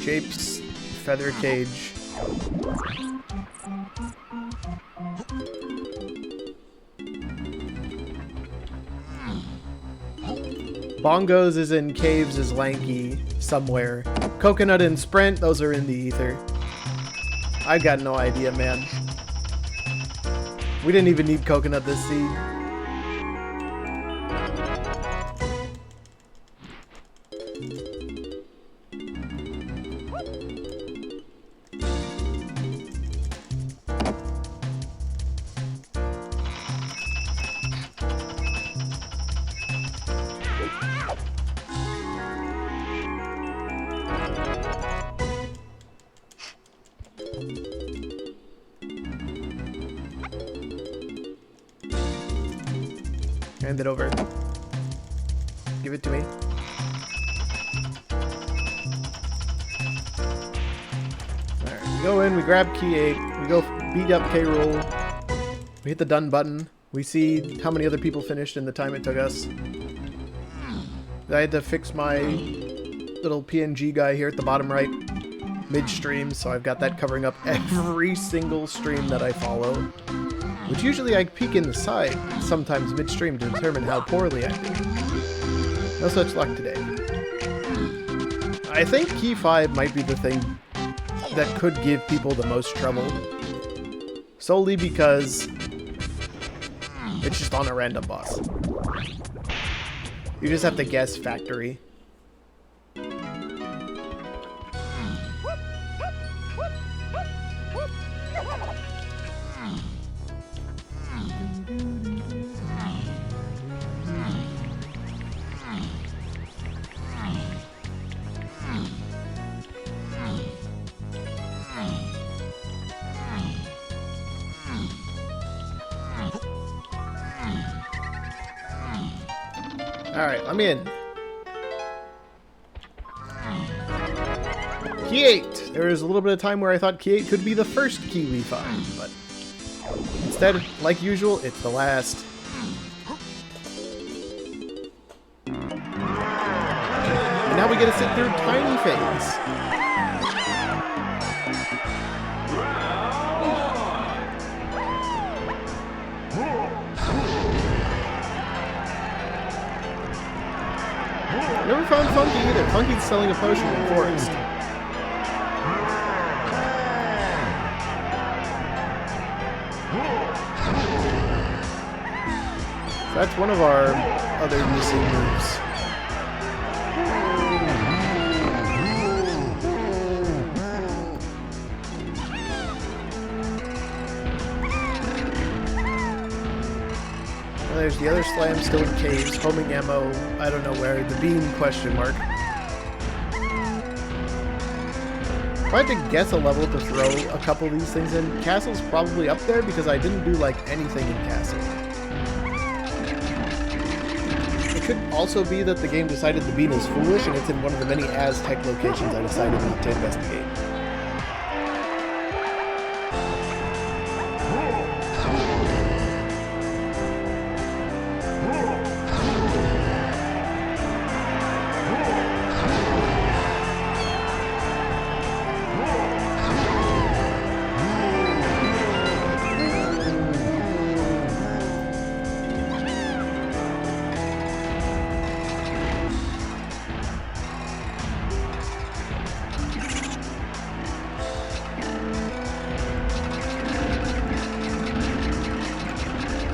S1: Jape's feather cage. Bongos is in Caves is Lanky somewhere. Coconut and Sprint, those are in the ether. I got no idea, man. We didn't even need Coconut this seed. Hand it over. Give it to me. Alright, we go in, we grab key 8, we go beat up K Rool. We hit the done button. We see how many other people finished in the time it took us. I had to fix my little PNG guy here at the bottom right midstream, so I've got that covering up every single stream that I follow. Which usually I peek in the side, sometimes midstream, to determine how poorly I do. No such luck today. I think key 5 might be the thing that could give people the most trouble. Solely because it's just on a random boss. You just have to guess factory. Alright, I'm in. Key 8! There was a little bit of time where I thought key 8 could be the first key we find, but instead, like usual, it's the last. And now we get to sit through Tiny Phase. Never found Funky either. Funky's selling a potion in Forest. So that's one of our other missing moves. There's the other slam still in caves, homing ammo, I don't know where, the beam question mark. If I had to guess a level to throw a couple of these things in, Castle's probably up there because I didn't do like anything in Castle. It could also be that the game decided the beam is foolish and it's in one of the many Aztec locations I decided not to investigate.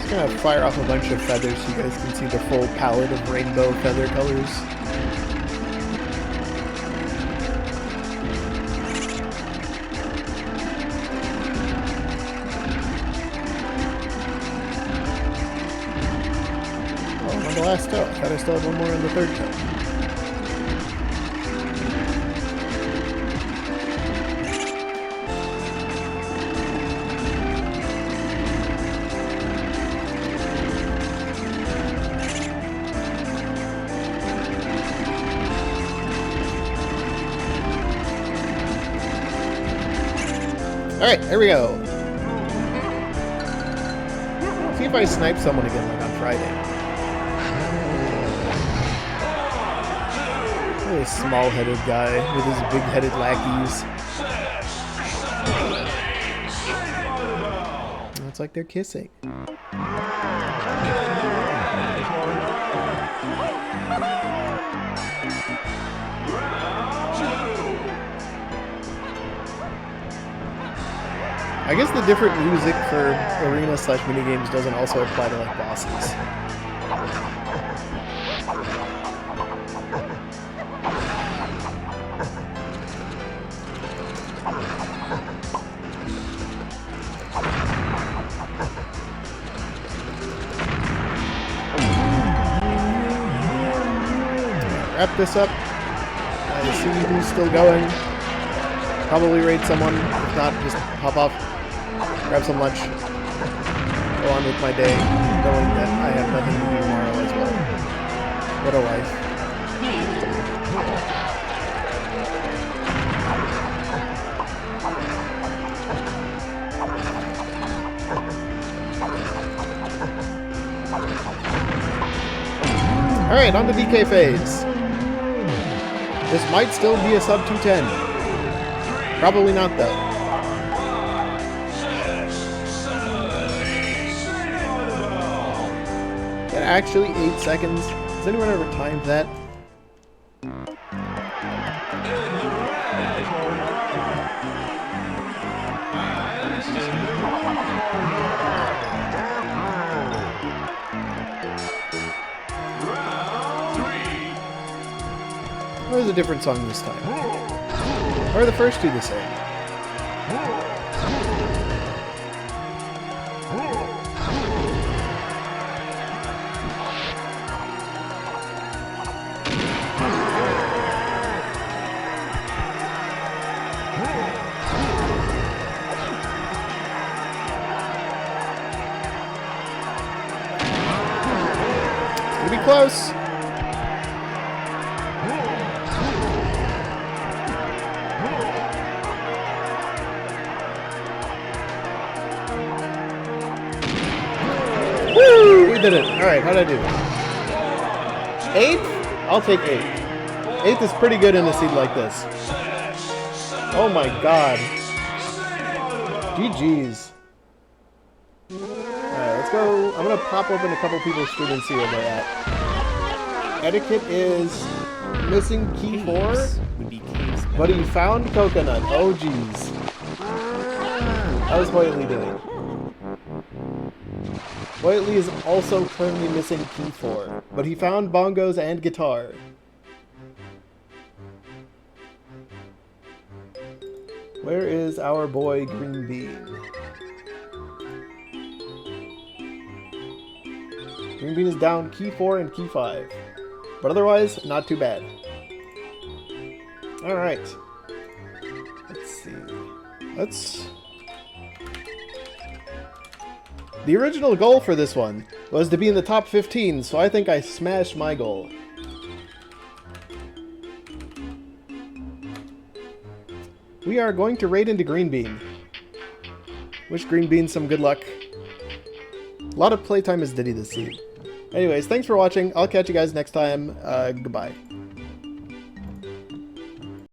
S1: I'm gonna fire off a bunch of feathers so you guys can see the full palette of rainbow feather colors. Oh, on the last toe. I thought I still had one more on the third toe. Alright, here we go. Let's see if I snipe someone again like on Friday. A small-headed guy with his big-headed lackeys. It's like they're kissing. I guess the different music for arena/minigames doesn't also apply to like bosses. Wrap this up. See who's still going. Probably raid someone. If not, just hop off. Grab some lunch, go on with my day, knowing that I have nothing to do tomorrow as well. What a life. Alright, on to DK phase. This might still be a sub 210. Probably not though. Actually 8 seconds. Has anyone ever timed that? Or is it a different song this time? Or are the first two the same? Close. Woo! We did it. Alright, how'd I do? 8th? I'll take 8th. 8th is pretty good in a seed like this. Oh my god. GG's. Alright, let's go. I'm gonna pop open a couple people's stream and see where they're at. Etiquette is missing key 4, but he found coconut. Oh jeez. How's Whiteley doing? Whiteley is also currently missing key 4, but he found bongos and guitar. Where is our boy Green Bean? Green Bean is down key 4 and key 5. But otherwise, not too bad. Alright. Let's see. The original goal for this one was to be in the top 15, so I think I smashed my goal. We are going to raid into Green Bean. Wish Green Bean some good luck. A lot of playtime as Diddy this seed. Anyways, thanks for watching. I'll catch you guys next time. Goodbye.